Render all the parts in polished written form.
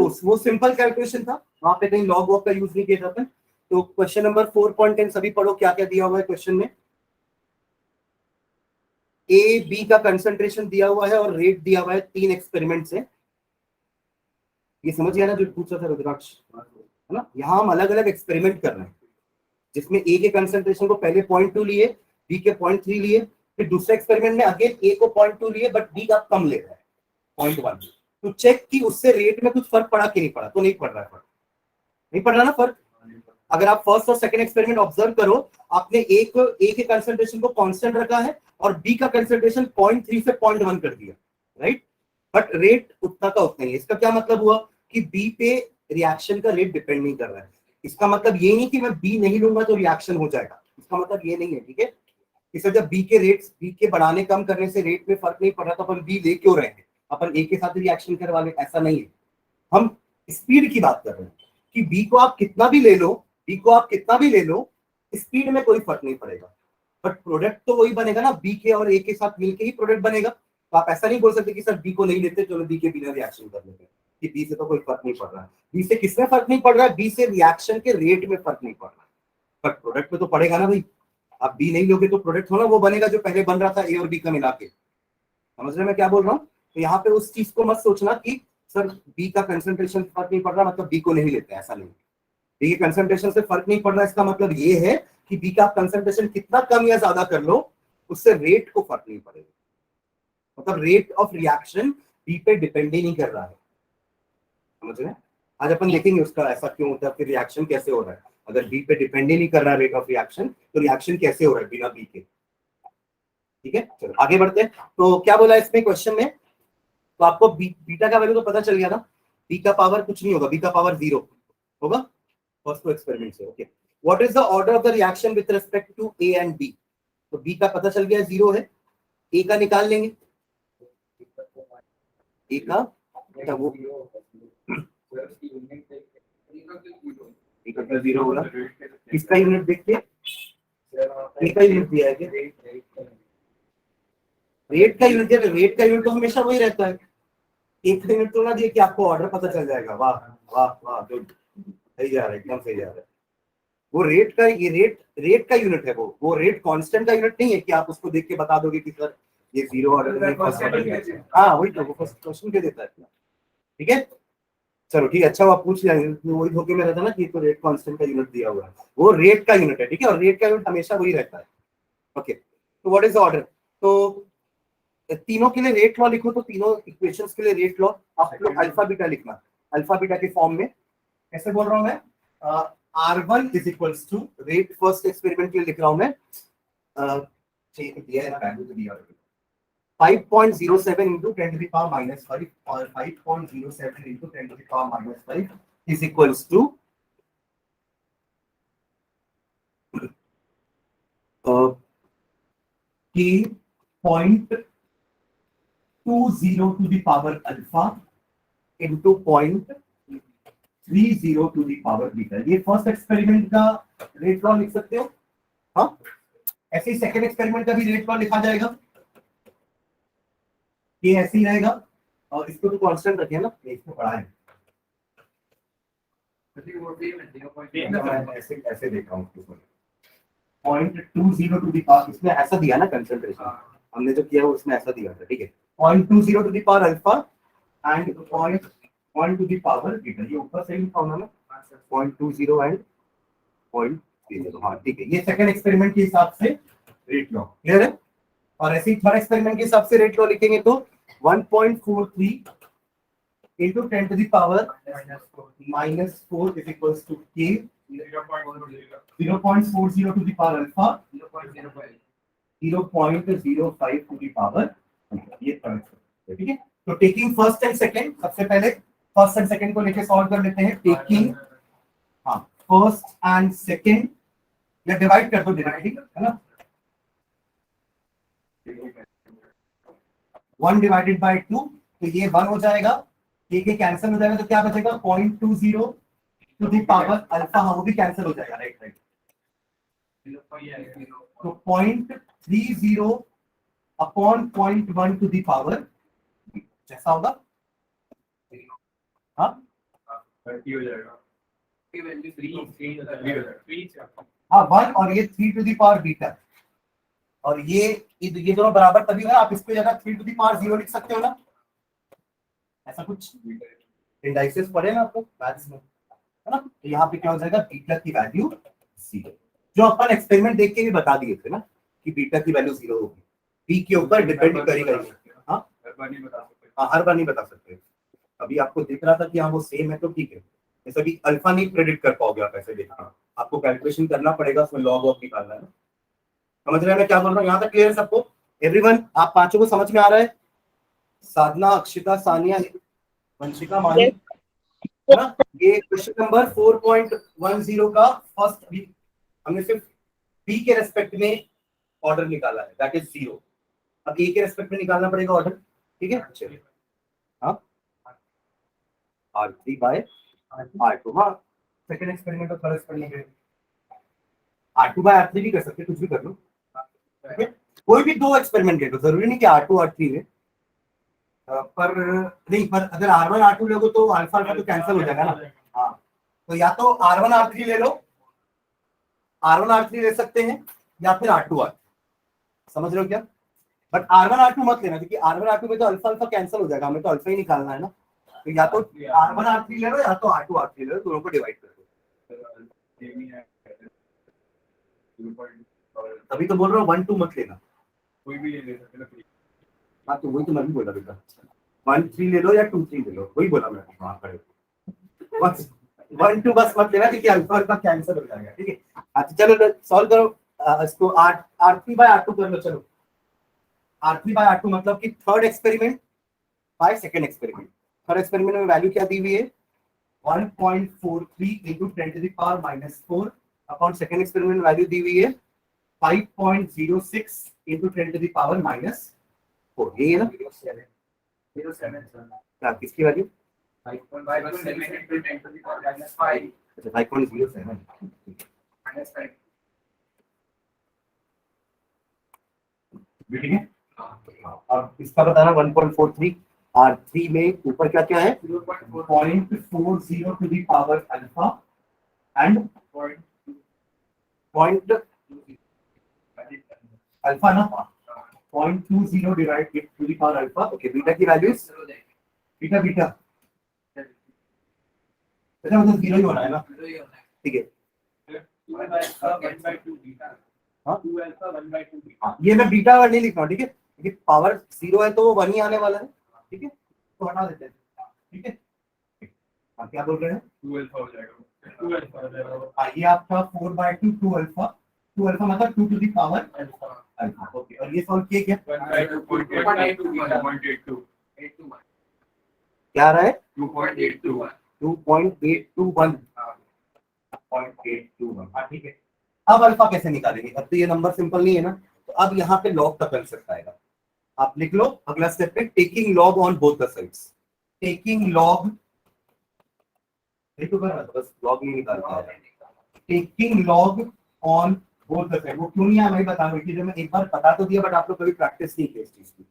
Close, वो simple calculation था, वहां पे कहीं लॉग वॉग का यूज नहीं किया जाता। तो क्वेश्चन नंबर 4.10 सभी पढ़ो, क्या क्या दिया हुआ है क्वेश्चन में। ए बी का कंसंट्रेशन दिया हुआ है और रेट दिया हुआ है 3 एक्सपेरिमेंट से। ये समझ गया ना जो पूछा था रुद्राक्ष, है ना। यहाँ हम अलग अलग एक्सपेरिमेंट कर रहे हैं, जिसमें ए के कंसंट्रेशन को पहले 0.2 लिए, बी के 0.3 लिए, फिर दूसरे एक्सपेरिमेंट में अगेन ए को 0.2 लिए बट बी का कम ले रहा है 0.1। तो चेक कि उससे रेट में कुछ फर्क पड़ा कि नहीं पड़ा। तो नहीं पड़ रहा है फर्क, नहीं पड़ रहा ना फर्क। अगर आप फर्स्ट और सेकंड एक्सपेरिमेंट ऑब्जर्व करो, आपने ए के कंसंट्रेशन को कांस्टेंट रखा है और बी का कंसंट्रेशन 0.3 से 0.1 कर दिया, राइट। बट रेट उतना का उतना ही है। इसका क्या मतलब हुआ कि बी पे रिएक्शन का रेट डिपेंड नहीं कर रहा है। इसका मतलब ये नहीं कि मैं बी नहीं लूंगा तो रिएक्शन हो जाएगा, इसका मतलब ये नहीं है, ठीक है। इससे जब बी के बढ़ाने कम करने से रेट में फर्क नहीं पड़ रहा तो अपन बी ले क्यों रहे हैं, अपन ए के साथ रिएक्शन करवा ले, ऐसा नहीं है। हम स्पीड की बात कर रहे हैं कि बी को आप कितना भी ले लो, बी को आप कितना भी ले लो, स्पीड में कोई फर्क नहीं पड़ेगा। बट प्रोडक्ट तो वही बनेगा ना, बी के और ए के साथ मिलके ही प्रोडक्ट बनेगा। तो आप ऐसा नहीं बोल सकते कि सर बी को नहीं लेते, चलो बी के बिना रिएक्शन कर लेते हैं, कि बी से तो कोई फर्क नहीं पड़ रहा है। बी से किसमें फर्क नहीं पड़ रहा है, बी से रिएक्शन के रेट में फर्क नहीं पड़ रहा है, बट प्रोडक्ट में तो पड़ेगा ना भाई। आप बी नहीं लोगे तो प्रोडक्ट थोड़ा वो बनेगा जो पहले बन रहा था ए और बी का मिला के। समझ रहे मैं क्या बोल रहा हूँ। तो यहाँ पे उस चीज को मत सोचना कि सर बी का कंसंट्रेशन फर्क नहीं पड़ रहा मतलब बी को नहीं लेते, ऐसा नहीं। बी के कंसंट्रेशन से फर्क नहीं पड़ रहा, इसका मतलब ये है कि बी का कंसंट्रेशन कितना कम या ज्यादा कर लो, उससे रेट को फर्क नहीं पड़ेगा। मतलब रेट ऑफ रिएक्शन बी पे डिपेंड ही नहीं कर रहा है, समझ रहे हैं। आज अपन देखेंगे उसका ऐसा क्यों होता है, फिर रिएक्शन कैसे हो रहा है। अगर बी पे डिपेंड ही नहीं कर रहा रेट ऑफ रिएक्शन, तो रिएक्शन कैसे हो रहा है बिना बी के। ठीक है, चलो आगे बढ़ते हैं। तो क्या बोला इसमें क्वेश्चन में, तो आपको बीटा का वैल्यू तो पता चल गया ना। बी का पावर कुछ नहीं होगा, बी का पावर 0 होगा फर्स्ट एक्सपेरिमेंट से। Okay, what is the order of the reaction with respect to A and B. तो बी का पता चल गया 0 है, ए का निकाल लेंगे। ए का क्या वो जीरो होगा, किसका यूनिट देखिए, ए का यूनिट दिया है क्या? रेट का यूनिट दिया, रेट का यूनिट तो हमेशा वही रहता है। एक यूनिट तो ना दिए कि आपको ऑर्डर पता चल जाएगा। वाह वाह वाह, सही जा रहा है, एकदम सही जा रहा है। वो रेट का, ये रेट का यूनिट है, वो रेट कांस्टेंट का यूनिट नहीं है कि आप उसको देख के बता दोगे कि सर ये 0 ऑर्डर में फर्स्ट ऑर्डर। हाँ वही तो, वो फर्स्ट क्वेश्चन के देता है। ठीक है, चलो ठीक है, अच्छा वो आप पूछ लिया, वही धोखे में रहता ना कि तो रेट कांस्टेंट का यूनिट दिया हुआ है, वो रेट का यूनिट है। ठीक है, और रेट का यूनिट हमेशा वही रहता है। ओके, तो व्हाट इज द ऑर्डर। तो तीनों के लिए रेट लॉ लिखो, तो तीनों इक्वेशंस के लिए रेट लॉ आपको अल्फा बीटा लिखना, अल्फा बीटा के फॉर्म में। कैसे बोल रहा हूं मैं, R1 is equals to rate first experiment के लिए लिख रहा हूं मैं, 5.07 into 10 to the power minus 5 और 5.07 into 10 to the power minus 5 is equals to K.20 to the power alpha into 0.30 to the power beta। ये फर्स्ट एक्सपेरिमेंट का rate law लिख सकते हो। हाँ, ऐसे ही सेकेंड एक्सपेरिमेंट का भी रेट लॉ लिखा जाएगा, ये ऐसे ही रहेगा। और इसको तो कांस्टेंट रखे ना, इसको पढ़ा है ऐसे देखा हूँ 0.20 टू दी पावर, इसमें ऐसा दिया ना कंसंट्रेशन, हमने जो किया वो उसमें ऐसा दिया था। ठीक है, 0.20 to the power alpha and 0.1 to the power beta. ये ऊपर से लिखा होना ना, 0.20 एंड 0.30। हाँ ठीक है, ये सेकंड एक्सपेरिमेंट के हिसाब से रेट लॉ क्लियर है। और ऐसे ही थर्ड एक्सपेरिमेंट के हिसाब से रेट लॉ लिखेंगे तो 1.43 into 10 to the power minus 4 is equals to K 0.40 to the power alpha 0.05 to the power। ये ठीक है, तो टेकिंग फर्स्ट एंड सेकंड, सबसे पहले फर्स्ट एंड सेकंड को लेके सॉल्व कर लेते हैं। टेकिंग हाँ फर्स्ट एंड सेकंड, या डिवाइड कर दो डायरेक्टली, है ना। 1 डिवाइडेड बाय 2, तो ये 1 हो जाएगा, ये कैंसिल हो जाएगा, तो क्या बचेगा 0.20 टू दी पावर अल्फा। हाँ वो भी कैंसिल हो जाएगा, राइट राइट। तो 0.30 अपॉन 0.1 टू दी पावर जैसा होगा। हाँ 30 हो जाएगा, ये वैल्यू 3 हो जाएगा। हाँ 1 और ये 3 टू द पावर बीटा, और ये दोनों बराबर तभी है, आप इसको जगह 3 टू द पावर 0 लिख सकते हो ना, ऐसा कुछ इंडाइसेस पढ़े ना आपको मैथ्स में, है ना। तो यहाँ पे क्या हो जाएगा, बीटा की वैल्यू 0, जो अपन एक्सपेरिमेंट देख के भी बता दिए थे ना कि बीटा की वैल्यू 0 होगी, बी के ऊपर डिपेंड करेगा। हाँ हर बार नहीं बता सकते, हाँ हर बार नहीं बता सकते, अभी आपको दिख रहा था कि हाँ वो सेम है तो ठीक है, जैसे अभी अल्फा नहीं प्रेडिक्ट कर पाओगे आप, ऐसे देखना आपको कैलकुलेशन करना पड़ेगा, उसमें लॉग ऑफ निकालना है ना। समझ रहे हैं मैं क्या बोल रहा हूँ, यहाँ तक क्लियर है सबको, एवरीवन, आप पांचों को समझ में आ रहा है, साधना, अक्षिता, सानिया, वंशिका, माही, है ना। ये क्वेश्चन नंबर 4.10 का फर्स्ट बी, हमने सिर्फ बी के रेस्पेक्ट में ऑर्डर निकाला है, दैट इज 0। अब ए के रेस्पेक्ट में निकालना पड़ेगा ऑर्डर, ठीक है। चलिए हाँ R3 बाय R2, हाँ सेकंड एक्सपेरिमेंट और थर्ड एक्सपेरिमेंट में R2 बाय R3 भी कर सकते, कुछ भी कर लो, ठीक है। कोई भी दो एक्सपेरिमेंट ले लो, जरूरी नहीं कि R2 R3 में, पर नहीं, पर अगर R1 R2 लोगे तो अल्फा अल्फा तो कैंसिल हो जाएगा ना। हाँ तो या तो R1 R3 ले लो, R1 R3 ले सकते हैं, या फिर R2 R3, समझ रहे हो क्या। बट R1 R2 मत लेना, क्योंकि R1 R2 में तो अल्फा अल्फा कैंसिल हो जाएगा, हमें तो अल्फा ही निकालना है ना। तो या तो R1 R3 ले लो या तो R2 R3 ले लो, दोनों को डिवाइड कर दो। तभी तो बोल रहा हूँ 1 2 मत लेना, कोई भी ले सकते हैं। हाँ तो वही तो मैं भी बोला बेटा, 1 3 ले लो या 2 3 ले लो, वही बोला मैं, वहां खड़े 1 2 बस मत लेना, क्योंकि अल्फा अल्फा कैंसिल हो जाएगा, ठीक है। अच्छा चलो सॉल्व करो इसको, R3 बाय R2 कर लो, चलो R3 बाय R2 मतलब कि third experiment by second experiment. Third experiment में वैल्यू क्या दी हुई है, 1.43 into 10 to the power minus 4 upon second experiment value दी हुई है 5.06 into 10 to the power minus 4, ये है ना 07 क्या, किसकी value, 5.7 into 10 to the power minus 5 अच्छा 5.07 minus 5, ठीक है। अब इसका बताना 1.43, R3 में ऊपर क्या क्या है, 0.40 to the power alpha and point alpha ना 0.20 divide to the power alpha, okay. Beta की वैल्यूज, बीटा बीटा अच्छा मतलब 0 ही होना है ना, ठीक है। हाँ ये मैं बीटा वाला नहीं लिख रहा हूँ, ठीक है, क्योंकि पावर 0 है तो वो 1 ही आने वाला है, ठीक है, तो हटा देते हैं, ठीक है। हाँ क्या बोल रहे हैं, 2 अल्फा हो जाएगा, 2 अल्फा हो जाएगा। ये आपका 4/2 2 अल्फा, 2 अल्फा मतलब 2 to the power alpha, okay. और ये सॉल्व किए क्या, 1/2.82 क्या आ रहा है, 2.821 2.821 हाँ ठीक है। अब अल्फा कैसे निकालेंगे, अब तो ये नंबर सिंपल नहीं है ना, तो अब यहाँ पे लॉग का कंसेप्ट आएगा, आप लिख लो अगला स्टेप पे, taking log on both the sides, taking log, देखो बस लॉग नहीं निकालता है, taking log on both the side, वो क्यों नहीं है मैं बता रहा हूँ, कि मैं एक बार बता तो दिया बट आप लोग कभी प्रैक्टिस नहीं की इस चीज की,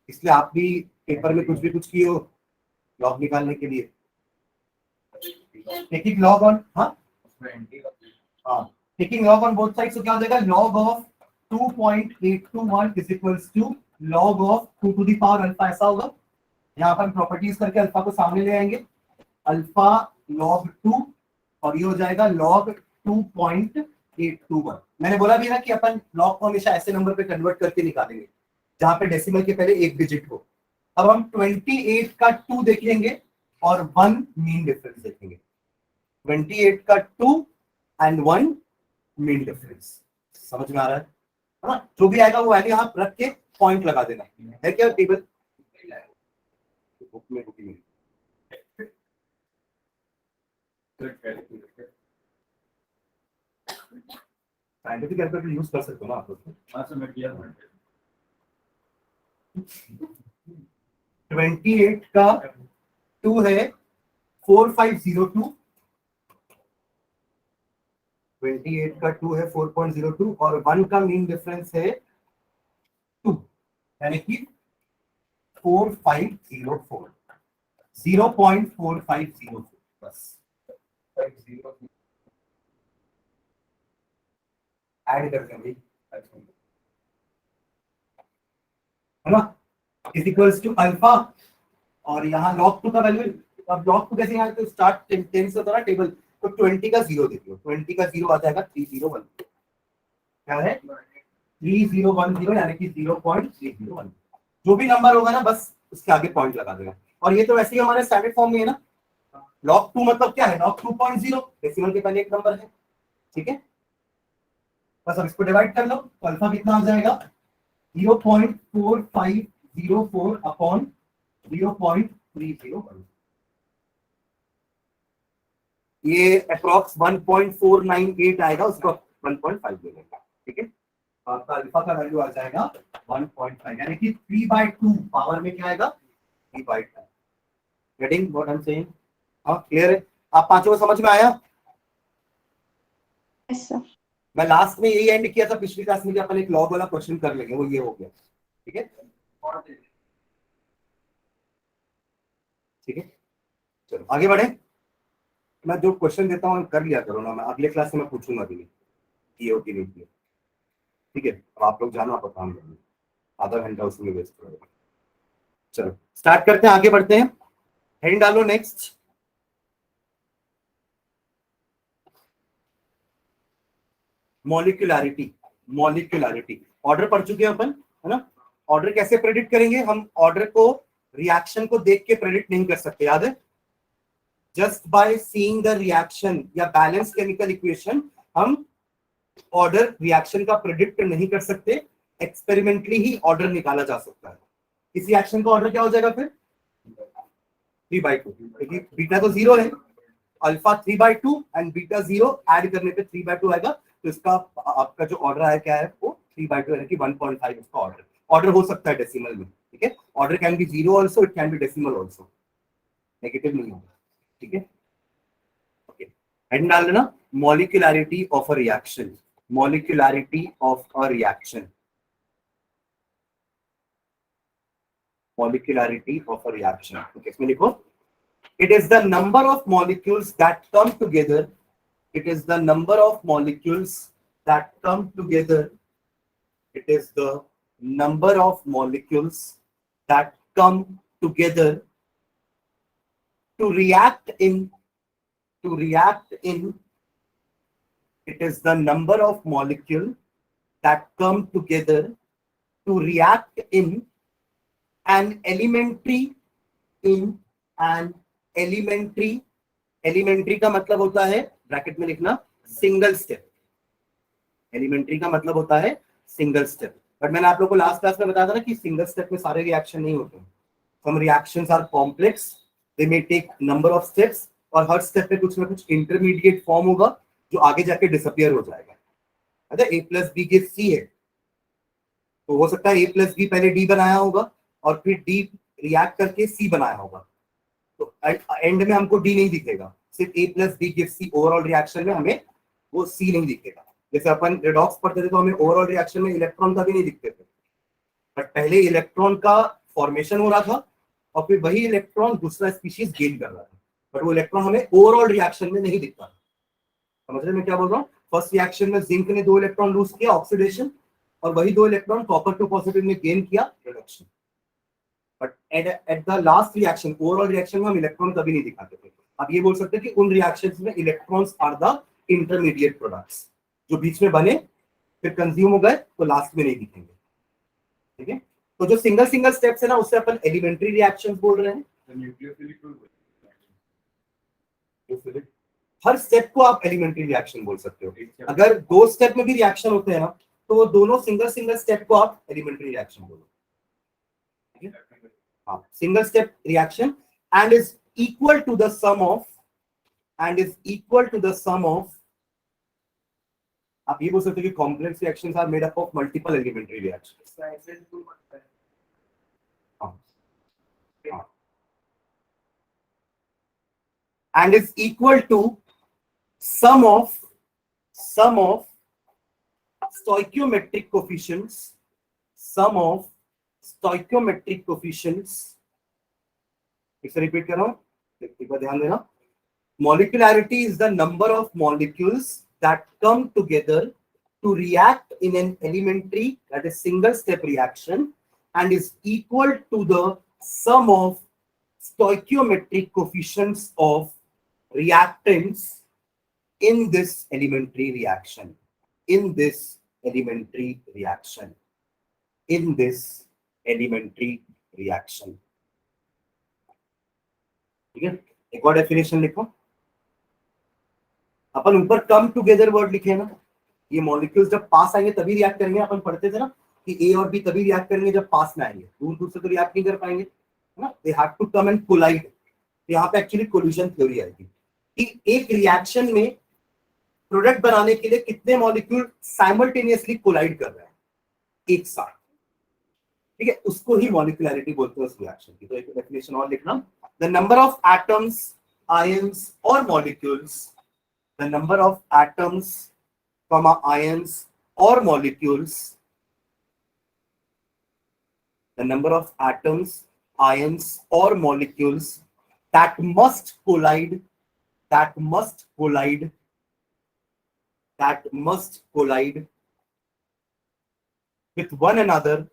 इसलिए आप भी पेपर में कुछ भी कुछ किए हो लॉग निकालने के लिए। टेकिंग लॉग ऑन, हाँ taking log on both sides, तो क्या हो जाएगा, log of 2.821 is equals to log of 2 to the power alpha, ऐसा होगा। यहाँ पर प्रॉपर्टीज करके अल्फा को सामने ले आएंगे, अल्फा log 2 और ये हो जाएगा log 2.821। मैंने बोला भी ना कि अपन log को हमेशा ऐसे नंबर पे कन्वर्ट करके निकालेंगे जहां पे डेसिमल के पहले एक डिजिट हो। अब हम 28 का 2 देखेंगे और 1 मीन डिफरेंस देखेंगे, 28 का 2 एंड 1 मीन डिफरेंस, समझ में आ रहा है ना। जो भी आएगा वो वैल्यू यहाँ रख के पॉइंट लगा देना है, क्या टेबल बुक में रुकी साइंटिफिक कैलकुलेटर यूज कर सकते हो ना आप लोग, हाँ सर मैं किया 28 का 2 है 4502, 28 का 2 है 4.02 और 1 का मीन डिफरेंस है 2, यानी कि 4504, 0.4504 0 ऐड करते हैं भाई, है ना, इज इक्वल्स टू अल्फा, और यहाँ log 2 का वैल्यू, अब log 2 कैसे, यहाँ तो स्टार्ट 10 से होता है ना टेबल, तो 20 का 0 देखियो, 20 का 0 आ जाएगा 301, क्या है 3010, यानी कि 0.301, जो भी नंबर होगा ना बस उसके आगे पॉइंट लगा देगा। और ये तो वैसे ही हमारे स्टैंडर्ड फॉर्म में है ना, log 2 मतलब क्या है, log 2.0 डेसिमल के पहले एक नंबर है, ठीक है, बस अब इसको डिवाइड कर लो, तो अल्फा कितना आ जाएगा 0.4504 अपॉन 0.301, ये अप्रॉक्स 1.498 आएगा, उसको 1.5 ले लेंगे, ठीक है, आपका अल्फा का वैल्यू आ जाएगा 1.5, यानी कि 3/2 पावर में क्या आएगा 3/2। Getting what I am saying? हाँ क्लियर है, आप पांचों को समझ में आया? Yes sir. मैं लास्ट में यही एंड किया था पिछली क्लास में कि अपन एक लॉग वाला क्वेश्चन कर लेंगे, वो ये हो गया, ठीक है, ठीक है, चलो आगे बढ़े। मैं जो क्वेश्चन देता हूँ कर लिया करो ना, मैं अगले क्लास में मैं पूछूंगा भी नहीं किए हो कि नहीं किए, ठीक है, अब आप लोग जानो, आप काम करो, आधा घंटा उसमें वेस्ट करोगे। चलो स्टार्ट करते हैं, आगे बढ़ते हैं, हेडिंग डालो नेक्स्ट। मॉलिक्यूलैरिटी, मॉलिक्यूलैरिटी ऑर्डर पढ़ चुके हैं अपन, है ना, ऑर्डर कैसे प्रेडिक्ट करेंगे हम, ऑर्डर को रिएक्शन को देख के प्रेडिक्ट नहीं कर सकते, याद है, just by seeing the reaction या बैलेंस केमिकल इक्वेशन हम ऑर्डर रिएक्शन का प्रेडिक्ट नहीं कर सकते, एक्सपेरिमेंटली ही ऑर्डर निकाला जा सकता है। इस रिएक्शन का ऑर्डर क्या हो जाएगा फिर 3/2, क्योंकि बीटा तो 0 है, अल्फा 3/2 एंड बीटा 0, ऐड करने पे 3/2 आएगा, तो इसका आपका जो ऑर्डर आया क्या है वो 3/2 यानी कि 1.5 इसका ऑर्डर, ऑर्डर हो सकता है डेसिमल में, ठीक है, order can be 0 also, it can be decimal also, negative नहीं होगा, ठीक है, ओके, हेडिंग डाल देना molecularity of a reaction, molecularity of a reaction, molecularity of a reaction, okay, इसमें लिखो it is the number of molecules that come together, it is the number of molecules that come together, it is the number of molecules that come together to react in, to react in, it is the number of molecules that come together to react in an elementary, in an elementary, elementary का मतलब होता है bracket में लिखना single step, elementary का मतलब होता है सिंगल स्टेप, बट मैंने आप लोगों को लास्ट क्लास में बताया था ना कि सिंगल स्टेप में सारे रिएक्शन नहीं होते, some reactions are complex, they may take number of steps, और हर स्टेप पे कुछ ना कुछ इंटरमीडिएट फॉर्म होगा जो आगे जाके डिसअपियर हो जाएगा, अच्छा a plus B gives C है, तो हो सकता है a प्लस बी पहले d बनाया होगा और फिर d रिएक्ट करके c बनाया होगा, तो एंड में हमको डी नहीं दिखेगा, सिर्फ A plus B gives C, overall reaction में हमें वो सी नहीं दिखेगा, जैसे अपन रेडॉक्स पढ़ते थे तो हमें ओवरऑल रिएक्शन में इलेक्ट्रॉन का भी नहीं दिखते थे, बट पहले इलेक्ट्रॉन का फॉर्मेशन हो रहा था और फिर वही इलेक्ट्रॉन दूसरा स्पीशीज गेन कर रहा था, बट वो इलेक्ट्रॉन हमें ओवरऑल रिएक्शन में नहीं दिखता, समझ रहे मैं क्या बोल रहा हूँ, फर्स्ट रिएक्शन में जिंक ने 2 इलेक्ट्रॉन लूज किया ऑक्सीडेशन, और वही 2 इलेक्ट्रॉन कॉपर टू पॉजिटिव ने गेन किया reduction, but at the last reaction overall reaction में हम इलेक्ट्रॉन कभी नहीं दिखाते थे, आप ये बोल सकते हैं कि उन रिएक्शंस में electrons are the intermediate products, जो बीच में बने फिर कंज्यूम हो गए तो लास्ट में नहीं दिखेंगे, ठीक है, तो जो सिंगल सिंगल स्टेप्स है ना उससे अपन एलिमेंट्री रिएक्शंस बोल रहे हैं, हर स्टेप को आप एलिमेंट्री रिएक्शन बोल सकते हो, अगर 2 स्टेप में भी रिएक्शन होते हैं ना तो वो दोनों सिंगल सिंगल स्टेप को आप एलिमेंट्री रिएक्शन बोलो, single step reaction and is equal to the sum of, and is equal to the sum of, आप ये बोल सकते हो कि complex reactions are made up of multiple elementary reactions, and is equal to sum of stoichiometric coefficients, sum of stoichiometric coefficients, इसे repeat कर रहा हूं, एक बार ध्यान देना, Molecularity is the number of molecules that come together to react in an elementary, that is single step reaction, and is equal to the sum of stoichiometric coefficients of reactants in this elementary reaction. In this elementary reaction. In this elementary reaction. ठीक है, एक और definition लिखो. अपन ऊपर come together word लिखे ना, ये molecules जब पास आएंगे तभी रिएक्ट करेंगे. अपन पढ़ते थे ना कि ए और बी तभी रिएक्ट करेंगे जब पास में आएंगे, दूर दूर से तो रिएक्ट नहीं कर पाएंगे, है ना. They have to come and collide. यहाँ पे एक्चुअली कोलिजन थ्योरी आएगी कि एक रिएक्शन में प्रोडक्ट बनाने के लिए कितने मॉलिक्यूल साइमल्टेनियसली कोलाइड कर रहे हैं एक साथ. ठीक है, उसको ही मॉलिक्युलैरिटी बोलते हैं उस रिएक्शन की. तो एक डेफिनेशन और लिखना. The number of atoms, ions और molecules, the number of atoms, ions or molecules, the number of atoms, ions or molecules that must collide with one another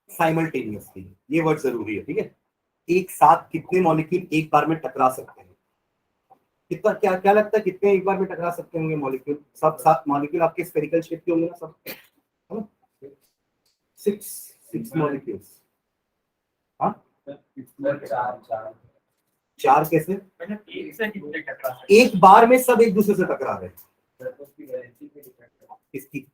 simultaneously. ये वर्ड जरूरी है. ठीक है, एक साथ कितने मॉलिक्यूल एक बार में टकरा सकते हैं. कितना, क्या क्या लगता है कितने एक बार में टकरा सकते होंगे मॉलिक्यूल? सब सात मॉलिक्यूल आपके स्फेरिकल शेप के होंगे ना सब, है ना. 6 मॉलिक्यूल्स. हाँ, चार कैसे? एक बार में सब एक दूसरे से टकरा रहे हैं. इसकी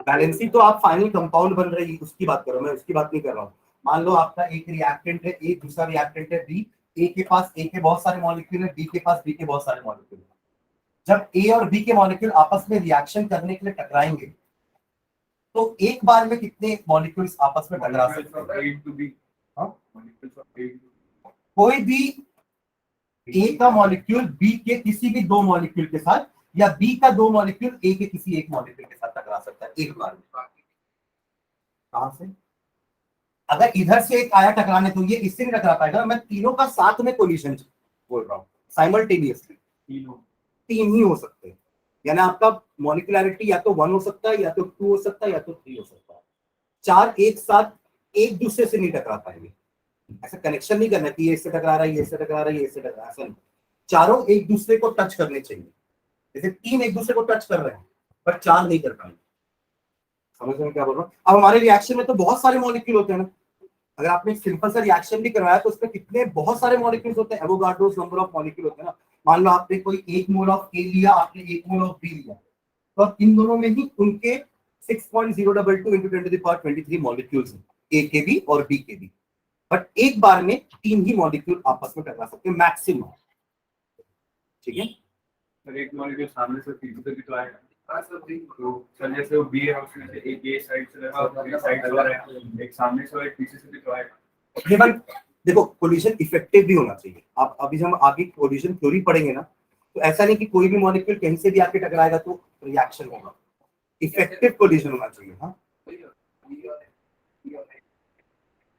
बैलेंसिंग तो आप फाइनल कंपाउंड बन रही है उसकी बात कर रहा हूं मैं, उसकी बात नहीं कर रहा हूँ. मान लो आपका एक रिएक्टेंट है, एक दूसरा रिएक्टेंट है बी. ए के पास ए के बहुत सारे मॉलिक्यूल है, बी के पास बी के बहुत सारे मॉलिक्यूल है. जब ए और बी के मॉलिक्यूल आपस में रिएक्शन करने के लिए टकराएंगे तो एक बार में कितने मॉलिक्यूल्स आपस में टकरा सकते हैं? कोई भी ए का मॉलिक्यूल बी के किसी भी दो मॉलिक्यूल के साथ, या बी का दो मॉलिक्यूल ए के किसी एक मॉलिक्यूल के साथ टकरा सकता है एक बार में. कहां से? अगर इधर से एक आया टकराने तो ये इससे नहीं टकरा पाएगा. मैं तीनों का साथ में कोलिजन बोल रहा हूँ, साइमल्टेनियसली तीन ही हो सकते हैं. यानी आपका मॉलिक्युलैरिटी या तो 1 हो सकता है, या तो 2 हो सकता है, या तो 3 हो सकता है. चार एक साथ एक दूसरे से नहीं टकरा पाएंगे. ऐसा कनेक्शन नहीं करना कि ये इससे टकरा रहा है, ये इससे टकरा रहा है, ये इससे टकरा रहा है. ऐसा नहीं. चारों एक दूसरे को टच करने चाहिए. जैसे 3 एक दूसरे को टच कर रहे हैं पर 4 नहीं कर पाएंगे. समझ में क्या बोल रहा हूँ? अब हमारे रिएक्शन में तो बहुत सारे मॉलिक्यूल होते हैं ना. अगर आपने सिंपल सा रिएक्शन भी करवाया तो उसमें कितने बहुत सारे मॉलिक्यूल्स होते हैं. एवोगाड्रोस नंबर ऑफ मॉलिक्यूल होते हैं ना. मान लो आपने कोई 1 मोल ऑफ ए लिया, आपने 1 मोल ऑफ बी लिया, तो अब इन दोनों में ही उनके 6.022 into 10 to the power 23 molecules हैं, ए के भी और बी के भी. बट एक बार में 3 ही मॉलिक्यूल आपस में टकरा सकते हैं मैक्सिमम. ठीक है, एक मॉलिक्यूल सामने से पीछे से भी तो आएगा. तो जैसे वो बी है उसमें से एक ये साइड से लगा और एक साइड से है, एक सामने से और एक पीछे से भी तो आएगा. ये बात देखो, कोलिजन इफेक्टिव भी होना चाहिए. आप अभी हम आगे कोलिजन थ्योरी पढ़ेंगे ना, तो ऐसा नहीं कि कोई भी मॉलिक्यूल कहीं से भी आके टकराएगा तो रिएक्शन होगा. इफेक्टिव कोलिजन होना चाहिए. हाँ,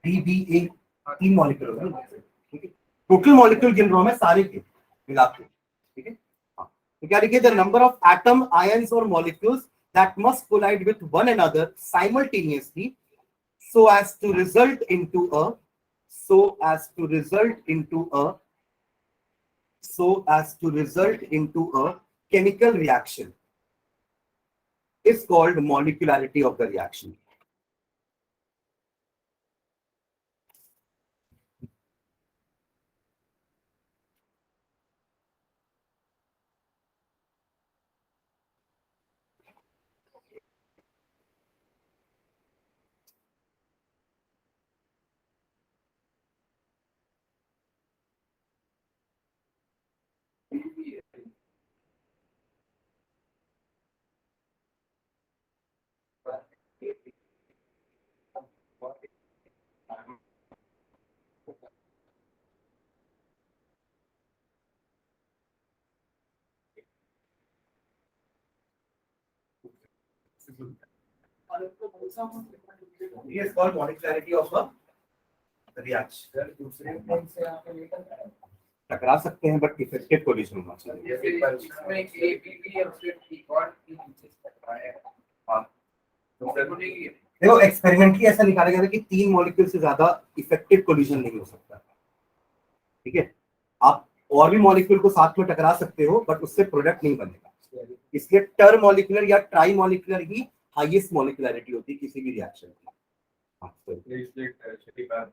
डी बी ए 3 मॉलिक्यूल होगा. ठीक है, टोटल मॉलिक्यूल गिन रहा हूं मैं सारे के मिला के. ठीक है, तो क्या लिखिए? The number of atom, ions और molecules that must collide with one another simultaneously so as to result into a chemical reaction is called molecularity of the reaction. He is called molecularity of a reaction दूसरे plane से यहाँ पे लेकर आए। टकरा सकते हैं, बट इफेक्टिव कोलिजन होना चाहिए। जैसे इसमें ए बी भी और फिर एक और तीन नीचे से टकराए। हाँ, तो फिर मुझे ये देखो एक्सपेरिमेंटली ऐसा निकाला गया था कि 3 मॉलिक्यूल से ज्यादा इफेक्टिव कोलिजन नहीं हो सकता। ठीक है, आप और भी मॉलिक्यूल को साथ में टकरा सकते हो, बट उससे प्रोडक्ट नहीं बनेगा। इसलिए टर मॉलिक्यूलर या ट्राई मॉलिक्यूलर ही हाईएस्ट मॉलिक्यूलरिटी होती है किसी भी रिएक्शन की। हाँ, तो इसलिए छठी बार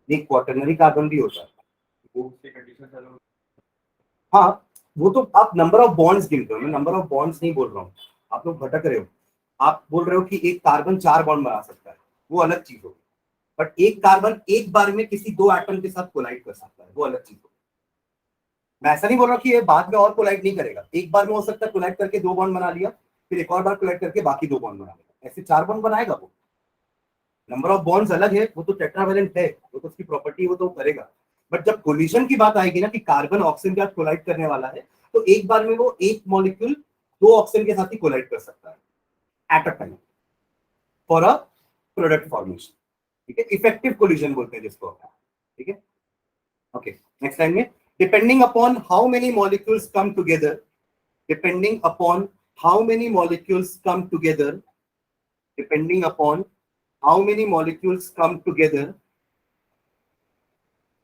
एक क्वाटरनरी कार्बन भी होता है। वो उसके कंडीशन चलो। हाँ, वो तो आप नंबर ऑफ बॉन्ड्स गिनते हो, मैं नंबर ऑफ बॉन्ड्स नहीं बोल रहा हूँ, आप लोग भटक रहे हो। आप बोल रहे हो कि एक कार्बन 4 बॉन्ड बना सकता है, वो अलग चीज होगी। बट एक कार्बन एक बार में किसी 2 एटम के साथ कोलाइड कर सकता है, वो अलग चीज होगी। मैं ऐसा नहीं बोल रहा कि ये बाद में और कोलाइड नहीं करेगा, एक बार में हो सकता है कोलाइड करके 2 बॉन्ड बना लिया, फिर एक और बार कोलाइड करके बाकी 2 बॉन्ड बना लेगा, ऐसे 4 बॉन्ड बनाएगा वो। नंबर ऑफ बॉन्ड्स अलग है, वो तो टेट्रावेलेंट है, वो तो उसकी प्रॉपर्टी वो तो करेगा। बट जब कोलिजन की बात आएगी ना कि कार्बन ऑक्सीजन के साथ कोलाइड करने वाला है, तो एक बार में वो एक मॉलिक्यूल 2 ऑक्सीजन के साथ ही कोलाइड कर सकता है at a time for a product formation. ठीक है, इफेक्टिव कोलिजन बोलते हैं जिसको। ठीक है, ओके, नेक्स्ट लाइन में depending upon how many molecules come together, depending upon how many molecules come together, depending upon how many molecules come together,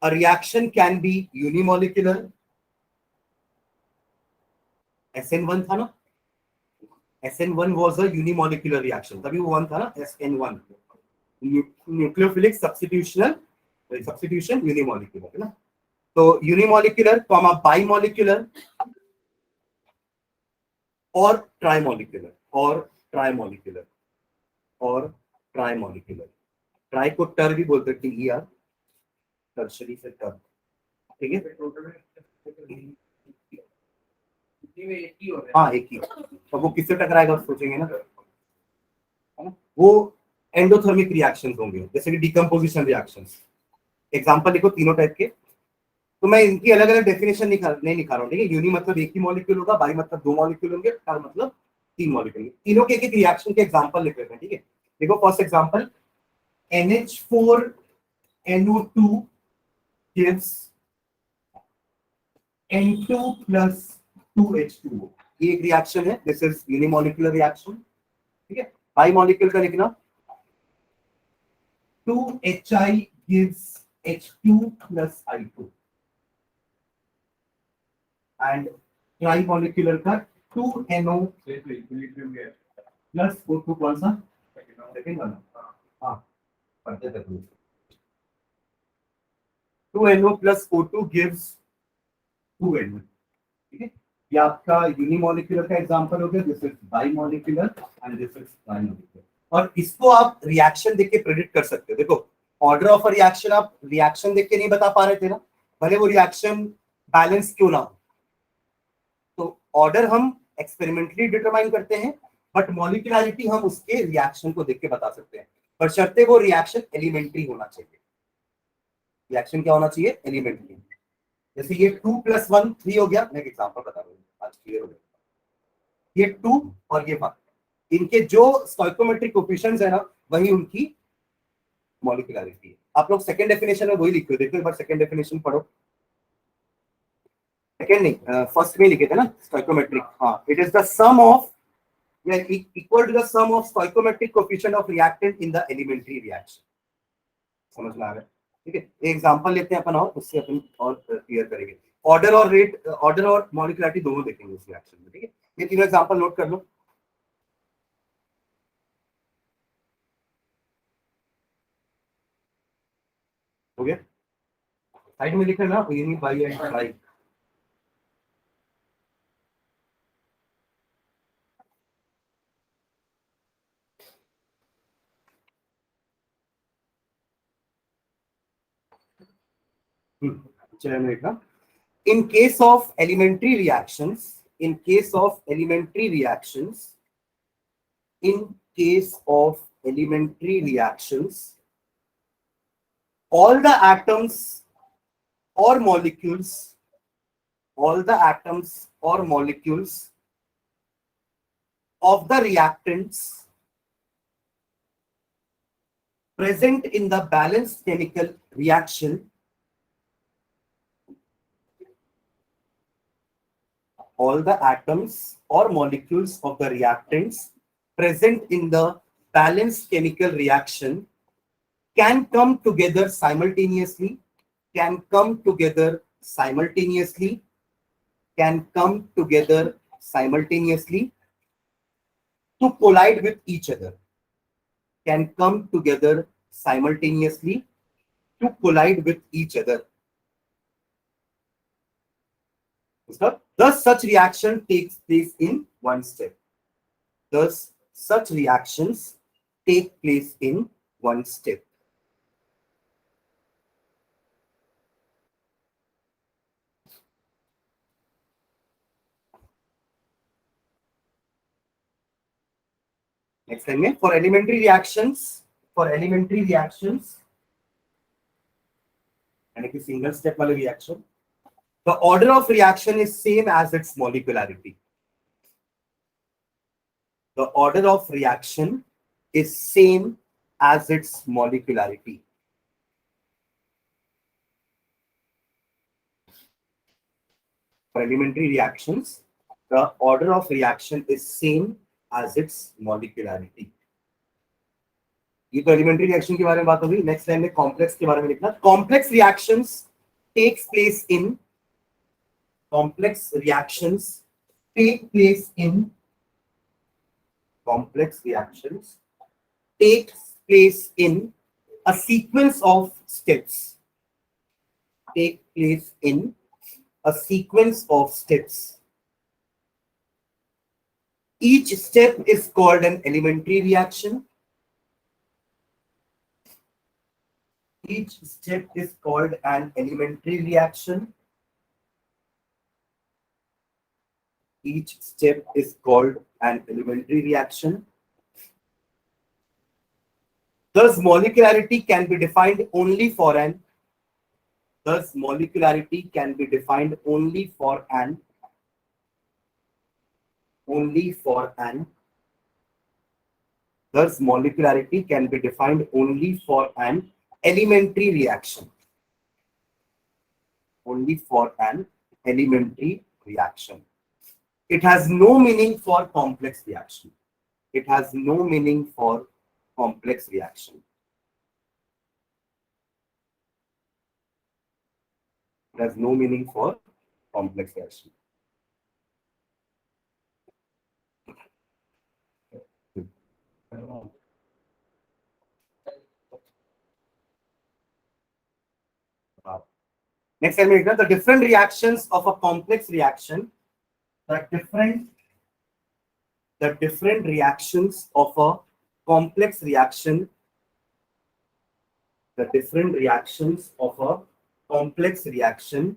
a reaction can be unimolecular, SN1 था ना, SN1 was a unimolecular reaction, तभी वो 1 था ना, SN1 nucleophilic substitution unimolecular है ना। तो unimolecular comma बाइमोलिकुलर और ट्राइमोलिकुलर और ट्राइमोलिकुलर और ट्राइमोलिकुलर, ट्राई को टर भी बोलते हैं, TER, टर्शरी से टर। ठीक है, एक ही हो रहा है। हाँ एक ही। तो वो किससे टकराएगा सोचेंगे ना, है ना? वो एंडोथर्मिक रिएक्शंस होंगे, जैसे कि डिकम्पोजिशन रिएक्शंस। एग्जांपल लिखो तीनों टाइप के, तो मैं इनकी अलग अलग डेफिनेशन नहीं लिखा रहा हूँ। ठीक है, यूनि मतलब एक ही मॉलिक्यूल होगा, बाई मतलब 2 मॉलिक्यूल होंगे, टर मतलब 3 मॉलिक्यूल। तीनों के एक रिएक्शन के एग्जांपल लिख लेते हैं। ठीक है, देखो first example, NH4NO2 gives N2 plus 2H2O, ये एक रिएक्शन है, दिस इज यूनिमोलिकुलर रिएक्शन। ठीक है, बाई मॉलिक्यूल का लिखना 2HI gives H2 plus I2 and ट्राइमोलिकुलर का 2NO plus O2 कौन सा सेकंड वाला, हाँ पढ़ते थे 2NO plus O2 gives 2NO। ठीक है, ये आपका यूनिमोलिकुलर का एग्जांपल हो गया, this is bimolecular and this is trimolecular. और इसको आप रिएक्शन देख के प्रेडिक्ट कर सकते हो। देखो ऑर्डर ऑफ अ रिएक्शन आप रिएक्शन देख के नहीं बता पा रहे थे ना, भले वो रिएक्शन बैलेंस क्यों ना हो। तो ऑर्डर हम एक्सपेरिमेंटली डिटरमाइन करते हैं, बट मॉलिक्यूलरिटी हम उसके रिएक्शन को देख के बता सकते हैं, पर शर्ते वो रिएक्शन एलिमेंट्री होना चाहिए। रिएक्शन क्या होना चाहिए, एलिमेंट्री। जैसे ये 2 + 1 3 हो गया, मैं एक एग्जांपल बता रहा हूँ, आज क्लियर हो गया। ये 2 और ये 1, इनके जो स्टोइकोमेट्रिक कोएफिशिएंट्स है ना, वही उनकी मॉलिक्यूलरिटी है। आप लोग सेकंड डेफिनेशन में वही लिखते हो, देखो एक बार सेकंड डेफिनेशन पढ़ो। सेकंड नहीं, फर्स्ट में लिखे थे ना स्टोइकोमेट्रिक। हाँ, it is the sum of या equal to the sum of stoichiometric coefficient of reactant in the elementary reaction. समझ में आ रहा है? ठीक है, एक एग्जांपल लेते हैं अपन और उससे अपन और क्लियर करेंगे। ऑर्डर और रेट, ऑर्डर और मॉलिक्यूलरिटी दोनों देखेंगे इस रिएक्शन में। ठीक है, ये तीनों एग्जांपल नोट कर लो। हो गया, साइड में लिख लेना यूनि बाई एंड ट्राई। चलिए देखना, in case of elementary reactions, in case of elementary reactions, in case of elementary reactions, all the atoms or molecules, all the atoms or molecules of the reactants present in the balanced chemical reaction, all the atoms or molecules of the reactants present in the balanced chemical reaction can come together simultaneously, can come together simultaneously, can come together simultaneously to collide with each other, can come together simultaneously to collide with each other. Thus, such reaction takes place in one step. Thus, such reactions take place in one step. Next line, for elementary reactions, and a single step wale reaction, the order of reaction is same as its molecularity. The order of reaction is same as its molecularity. For elementary reactions, the order of reaction is same as its molecularity. ये तो elementary reaction के बारे में बात होगी. Next line में complex के बारे में लिखना. Complex reactions take place in a sequence of steps. Take place in a sequence of steps. Each step is called an elementary reaction. Each step is called an elementary reaction. Each step is called an elementary reaction. Thus, molecularity can be defined only for an. Thus, molecularity can be defined only for an. Thus, molecularity can be defined only for an elementary reaction. Only for an elementary reaction. It has no meaning for complex reaction. It has no meaning for complex reaction. It has no meaning for complex reaction. Next time, the different reactions of a complex reaction. The different reactions of a complex reaction. The different reactions of a complex reaction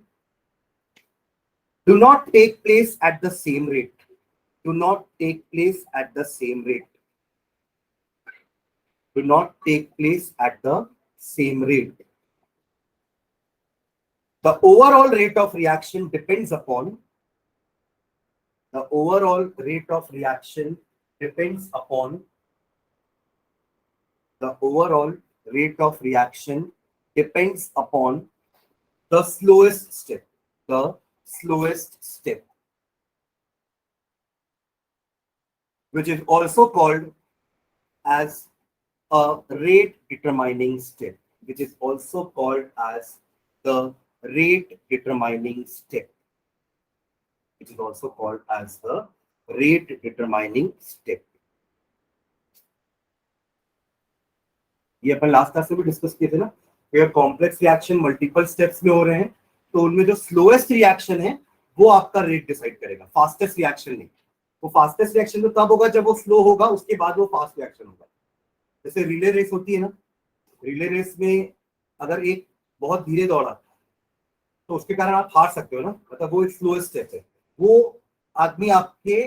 do not take place at the same rate. Do not take place at the same rate. Do not take place at the same rate. The overall rate of reaction depends upon. The overall rate of reaction depends upon. The overall rate of reaction depends upon the slowest step. The slowest step, which is also called as a rate determining step. Which is also called as the rate determining step. Which is also called as the rate determining step. ये अपन last class में भी discuss किए थे ना, अगर complex reaction multiple steps में हो रहे हैं तो उनमें जो स्लोएस्ट रिएक्शन है वो आपका रेट डिसाइड करेगा, फास्टेस्ट रिएक्शन नहीं. वो फास्टेस्ट रिएक्शन तो तब होगा जब वो स्लो होगा, उसके बाद वो फास्ट रिएक्शन होगा. जैसे रिले रेस होती है ना, रिले रेस में अगर एक बहुत धीरे दौड़ा तो उसके कारण आप हार सकते हो ना, मतलब वो एक स्लोएस्ट स्टेप है. वो आदमी आपके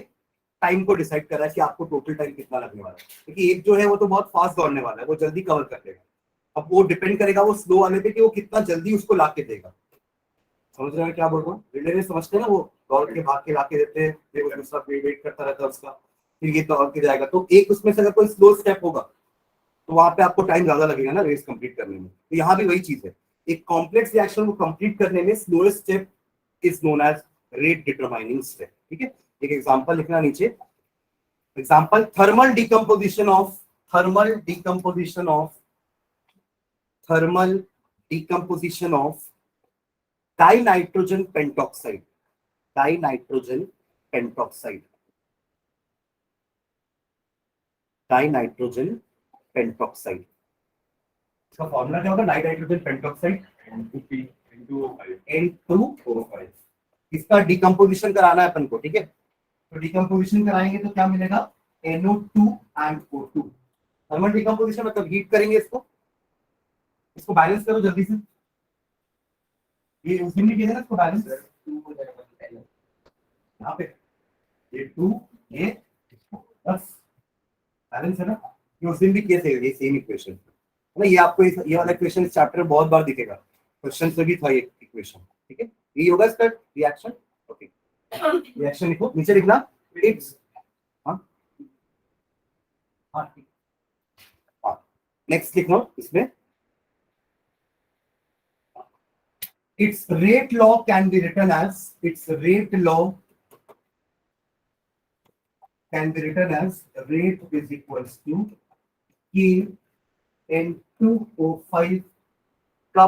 टाइम को डिसाइड कर रहा है कि आपको टोटल टाइम कितना लगने वाला है, क्योंकि एक जो है वो तो बहुत फास्ट दौड़ने वाला है, वो जल्दी कवर कर लेगा. अब वो डिपेंड करेगा वो स्लो वाले पे कि वो कितना जल्दी उसको लाके देगा. समझ रहे हैं क्या बोल रहा हूँ? रिले रेस समझते हैं ना, वो दौड़ के भाग के लाके देते हैं, फिर दूसरा वेट करता रहता है उसका, फिर ये दौड़ के जाएगा. तो एक उसमें से अगर कोई स्लो स्टेप होगा तो वहां पे आपको टाइम ज्यादा लगेगा ना रेस कंप्लीट करने में। तो यहाँ भी वही चीज है, एक कॉम्प्लेक्स रिएक्शन को कंप्लीट करने में slowest step is known as rate determining step. ठीक है, एक एग्जांपल लिखना नीचे। Example, thermal decomposition of dinitrogen pentoxide. इसका फॉर्मूला क्या होगा? Dinitrogen pentoxide N2O5। इसका डिकम्पोजिशन कराना है अपन को। ठीक है, तो डिकम्पोजिशन कराएंगे तो क्या मिलेगा? NO2 and O2। Thermal decomposition मतलब हीट करेंगे इसको बैलेंस करो जल्दी से। ये उस दिन भी किया था ना इसको बैलेंस, यहाँ पे ये 2 ये बस बैलेंस है ना। ये उस दिन भी किए थे, ये सेम इक्वेशन है ना। ये आपको ये वाला इक्वेशन इस चैप्टर में बहुत बार दिखेगा, क्वेश्चन से भी था ये इक्वेशन। ठीक है, ये होगा इसका रिएक्शन। ओके, रिएक्शन लिखो, नीचे लिखना इट्स नेक्स्ट लिखो इसमें, its rate law can be written as rate is equals to K N2O5 का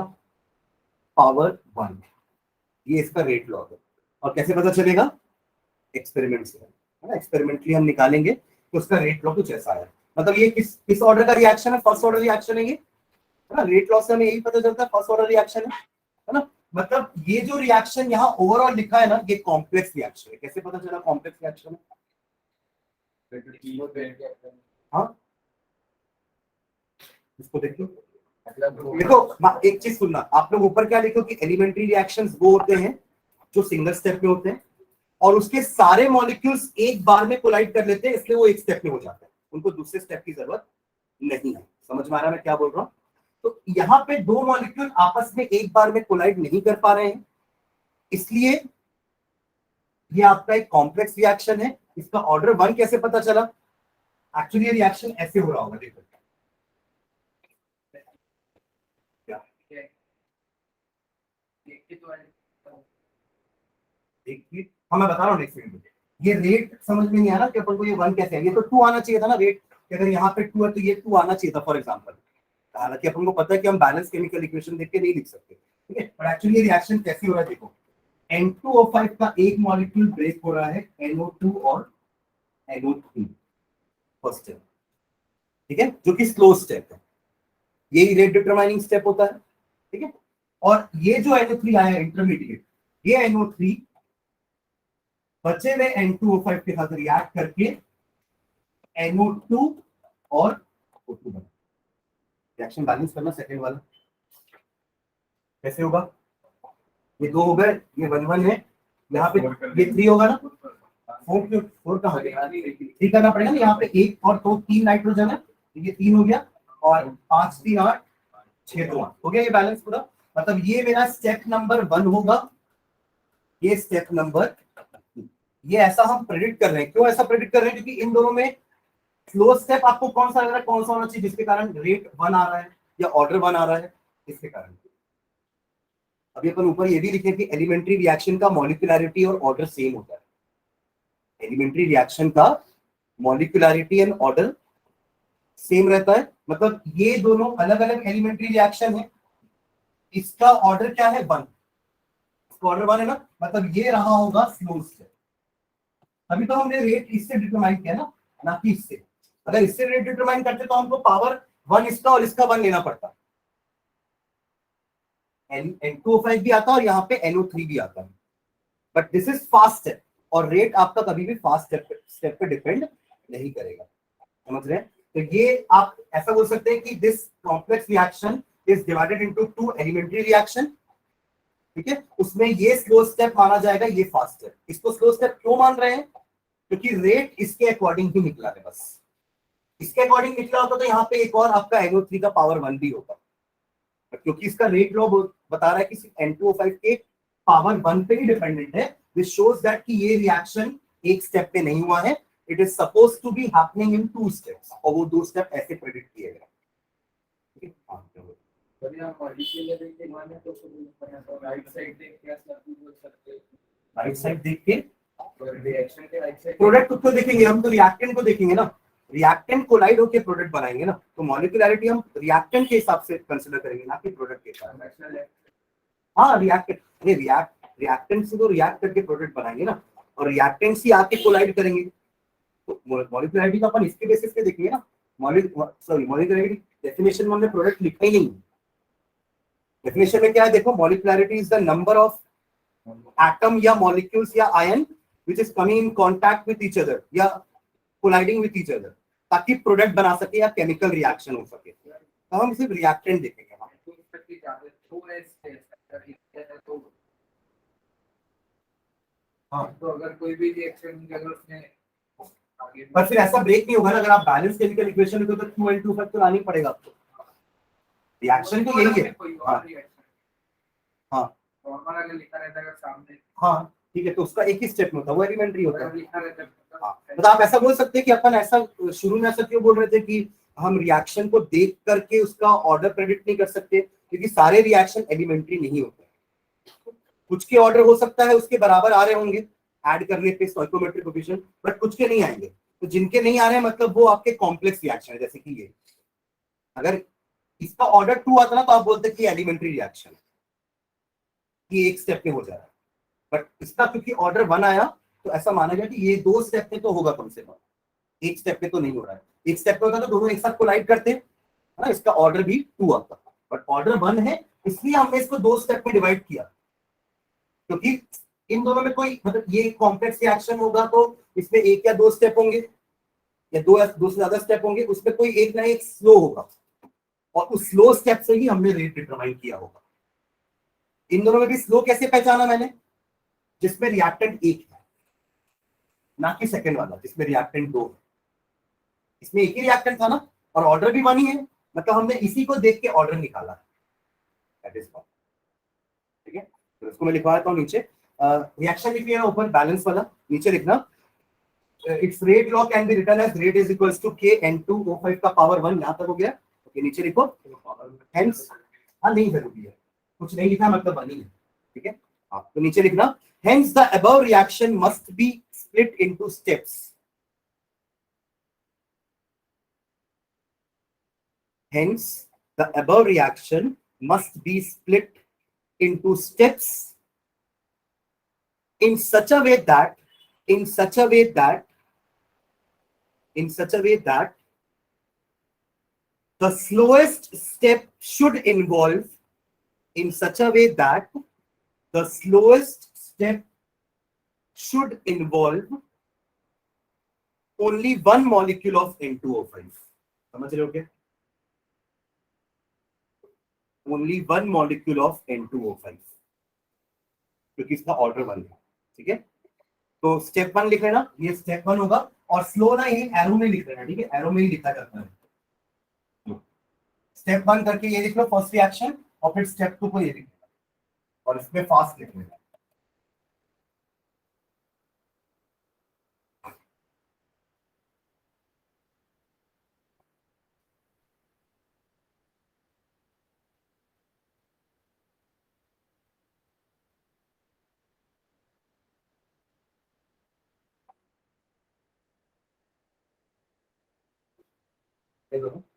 पावर 1। ये इसका रेट लॉ है। और कैसे पता चलेगा? एक्सपेरिमेंट से, है ना। एक्सपेरिमेंटली हम निकालेंगे तो उसका रेट लॉ कुछ ऐसा है। मतलब ये किस ऑर्डर का रिएक्शन है? फर्स्ट ऑर्डर रिएक्शन है ये, है ना। रेट लॉ से हमें यही पता चलता है फर्स्ट ऑर्डर रिएक्शन है ना। मतलब ये जो रिएक्शन यहाँ ओवरऑल लिखा है ना, ये कॉम्प्लेक्स रिएक्शन है। कैसे पता चला कॉम्प्लेक्स रिएक्शन है? हाँ, इसको देखो, एक चीज सुनना, आप लोग ऊपर क्या लिखो कि एलिमेंट्री रिएक्शंस वो होते हैं जो सिंगल स्टेप में होते हैं और उसके सारे मॉलिक्यूल्स एक बार में कोलाइड कर लेते हैं, इसलिए वो एक स्टेप में हो जाते हैं, उनको दूसरे स्टेप की जरूरत नहीं है। समझ में आ रहा है मैं क्या बोल रहा हूँ? तो यहाँ पे दो मॉलिक्यूल आपस में एक बार में कोलाइड नहीं कर पा रहे हैं, इसलिए ये आपका एक कॉम्प्लेक्स रिएक्शन है। इसका ऑर्डर 1 कैसे पता चला? एक्चुअली ये रिएक्शन ऐसे हो रहा होगा, देखो देखिए, हाँ मैं बता रहा हूँ नेक्स्ट मिनट। ये रेट समझ में नहीं आ रहा कि अपन को ये 1 कैसे है? ये तो 2 आना चाहिए था ना रेट। अगर यहाँ पे 2 है तो ये 2 आना चाहिए था फॉर एग्जांपल। हालांकि अपन को पता है कि हम बैलेंस केमिकल इक्वेशन देख के नहीं लिख सकते, ठीक है। पर एक्चुअली ये रिएक्शन कैसी हो रहा है देखो, N2O5 का एक मॉलिक्यूल ब्रेक हो रहा है NO2 और NO3 फर्स्ट स्टेप, ठीक है, जो कि स्लो स्टेप है। यही रेट डिटरमाइनिंग स्टेप होता है, ठीक है। और ये जो NO3 आया इंटरमीडिएट, ये NO3 बचे हुए N2O5 के साथ रिएक्ट करके NO2 और O2 बना। रिएक्शन बैलेंस करना सेकंड वाला कैसे होगा? ये 2 हो गए, ये 1 1 है, यहाँ पे ये 3 होगा ना, 4 का हो गया, 3 करना पड़ेगा ना। यहाँ पे 1 और 2 3 नाइट्रोजन है, ये 3 हो गया और 5 3 8 6 2 8 हो गया ये बैलेंस पूरा। मतलब ये मेरा स्टेप नंबर 1 होगा, ये स्टेप नंबर, ये ऐसा हम प्रेडिक्ट कर रहे हैं। क्यों ऐसा प्रेडिक्ट कर रहे हैं? क्योंकि इन दोनों में स्लो स्टेप आपको कौन सा लग रहा है, कौन सा होना चाहिए जिसके कारण रेट 1 आ रहा है या ऑर्डर 1 आ रहा है, इसके कारण। अभी अपन ऊपर ये भी लिखे कि एलिमेंट्री रिएक्शन का मॉलिक्यूलरिटी और ऑर्डर सेम होता है। एलिमेंट्री रिएक्शन का मॉलिक्यूलरिटी एंड ऑर्डर सेम रहता है, मतलब ये दोनों अलग अलग एलिमेंट्री रिएक्शन है। इसका ऑर्डर क्या है? 1, इसका ऑर्डर 1 है ना, मतलब ये रहा होगा स्लो स्टेप। अभी तो हमने रेट इससे डिटरमाइन किया ना कि इससे। अगर इससे रेट डिटरमाइन करते तो हमको पावर 1 इसका और इसका 1 लेना पड़ता। N2O5 भी आता और यहाँ पे NO3 भी आता है, but this is fast step और रेट आपका कभी भी फास्ट स्टेप पे डिपेंड नहीं करेगा। समझ रहे हैं? तो ये आप ऐसा बोल सकते हैं कि this complex reaction is divided into 2 elementary reaction, ठीक है। उसमें ये स्लो स्टेप माना जाएगा, ये फास्ट स्टेप। इसको स्लो स्टेप क्यों मान रहे हैं? क्योंकि रेट इसके अकॉर्डिंग ही निकला है, बस इसके अकॉर्डिंग निकला होता तो यहाँ पे एक और आपका NO3 का पावर 1 भी होता, क्योंकि इसका रेट लॉ बता रहा है कि सिर्फ N2O5 के पावर 1 पे ही डिपेंडेंट है। दिस शोज दैट कि ये रिएक्शन एक स्टेप पे नहीं हुआ है, it is supposed to be happening in 2 steps, और वो 2 स्टेप ऐसे प्रेडिक्ट किए गए। है हाँ बढ़िया मॉलिक्यूल देखिए माने तो राइट साइड देख के ऐसा बोल सकते हैं राइट साइड देख के रिएक्शन के राइट साइड प्रोडक्ट को देखेंगे हम, तो रिएक्टेंट को देखेंगे ना, रिएक्टेंट कोलाइड होकर प्रोडक्ट बनाएंगे ना, तो मॉलिक्यूलरिटी हम रिएक्टेंट के हिसाब से कंसीडर करेंगे ना कि प्रोडक्ट के हिसाब से। हाँ रिएक्टेंट, रिएक्टेंट से तो रिएक्ट करके प्रोडक्ट बनाएंगे ना, और रिएक्टेंट ही आके कोलाइड करेंगे, तो मॉलिक्यूलरिटी का अपन इसके बेसिस पे देखेंगे ना। मॉलिक्यूलरिटी डेफिनेशन में हमने प्रोडक्ट लिखा ही नहीं। डेफिनेशन में क्या है देखो, molecularity is the number of atom या मॉलिक्यूल्स या ion which is coming in contact with each other या colliding with each other, ताकि प्रोडक्ट बना सके या केमिकल रिएक्शन हो सके, तो हम सिर्फ रिएक्टेंट देखेंगे। हाँ तो अगर कोई भी रिएक्शन अगर उसने पर फिर ऐसा ब्रेक नहीं होगा ना, अगर आप बैलेंस केमिकल इक्वेशन लिखो तो 2 तक तो लानी पड़ेगा आपको। रिएक्शन तो यही है। हाँ नॉर्मल अगर लिखा रहता है सामने हाँ ठीक है, तो उसका एक ही स्टेप में होता है, वो एलिमेंट्री होता है। लिखा रहता है मतलब आप ऐसा बोल सकते हैं कि अपन ऐसा शुरू में ऐसा क्यों बोल रहे थे कि हम रिएक्शन को देख करके उसका ऑर्डर प्रेडिक्ट नहीं कर सकते, क्योंकि सारे रिएक्शन एलिमेंट्री नहीं होते। कुछ के ऑर्डर हो सकता है उसके बराबर आ रहे होंगे ऐड करने पे स्टोइकोमेट्रिक कोएफिशिएंट, बट कुछ के नहीं आएंगे। तो जिनके नहीं आ रहे हैं मतलब वो आपके कॉम्प्लेक्स रिएक्शन है, जैसे कि ये अगर इसका ऑर्डर 2 आता ना तो आप बोलते कि एलिमेंट्री रिएक्शन ये एक स्टेप में हो जा रहा है, बट इसका क्योंकि ऑर्डर 1 आया तो ऐसा माना गया कि ये 2 स्टेप में तो होगा कम से कम, एक स्टेप में तो नहीं हो रहा है। एक स्टेप में होता तो दोनों एक साथ कोलाइड करते है ना, इसका ऑर्डर भी 2 आता, बट ऑर्डर 1 है इसलिए हमने इसको 2 स्टेप में डिवाइड किया, क्योंकि इन दोनों में कोई मतलब ये कॉम्प्लेक्स रिएक्शन होगा तो इसमें 1 या 2 स्टेप होंगे या 2 या 2 से ज्यादा स्टेप होंगे, उसमें कोई एक ना एक स्लो होगा और उस स्लो स्टेप से ही हमने रेट डिटरमाइन किया होगा। इन दोनों में भी स्लो कैसे पहचाना मैंने, जिसमें रिएक्टेंट 1 है ना कि सेकंड वाला जिसमें रिएक्टेंट 2 है। इसमें एक ही रिएक्टेंट था ना और ऑर्डर भी 1 ही है, मतलब हमने इसी को देख के ऑर्डर निकाला। ठीक है, तो इसको मैं लिखवा देता हूं नीचे। रिएक्शन लिख लिया ऊपर बैलेंस वाला, नीचे लिखना its rate law can be written as rate is equals to k n2O5 का पावर 1। यहां तक हो गया। ओके नीचे लिखो हेंस, हाँ नहीं जरूरी है, कुछ नहीं लिखा मतलब 1 ही है। ठीक है हाँ, तो नीचे लिखना hence the above reaction must be split into steps. Hence the above reaction must be split into steps in such a way that the slowest step should involve only one molecule of N2O5. समझ रहे हो क्या? Only one molecule of N2O5, क्योंकि इसका order 1 है। ठीक है, तो स्टेप 1 लिख लेना, ये स्टेप 1 होगा, और स्लो ना ये एरो में लिख लेना। ठीक है, एरो में ही लिखा जाता है। स्टेप 1 करके ये लिख लो फर्स्ट रिएक्शन, और फिर स्टेप 2 को ये लिख लेना और इसमें फास्ट लिख लेना।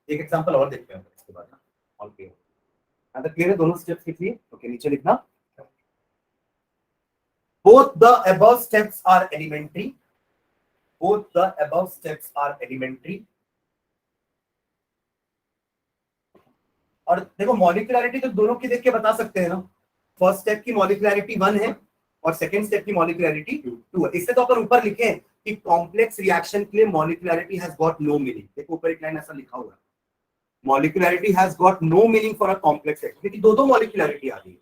एक एग्जांपल और देखते हैं इसके बाद ना, ऑल क्लियर। अगर क्लियर है दोनों स्टेप्स लिख लिए, ओके नीचे लिखना both the above steps are elementary, और देखो मॉलिक्यूलरिटी तो दोनों की देख के बता सकते हैं ना, फर्स्ट स्टेप की मॉलिक्यूलरिटी 1 है और सेकंड स्टेप की मॉलिक्यूलरिटी 2 है। इससे तो अपन ऊपर लिखे कि कॉम्प्लेक्स रिएक्शन के लिए molecularity has got no meaning. देखो ऊपर एक लाइन ऐसा लिखा हुआ है, molecularity has got no meaning for a complex reaction, क्योंकि दो मॉलिक्यूलरिटी आ रही है।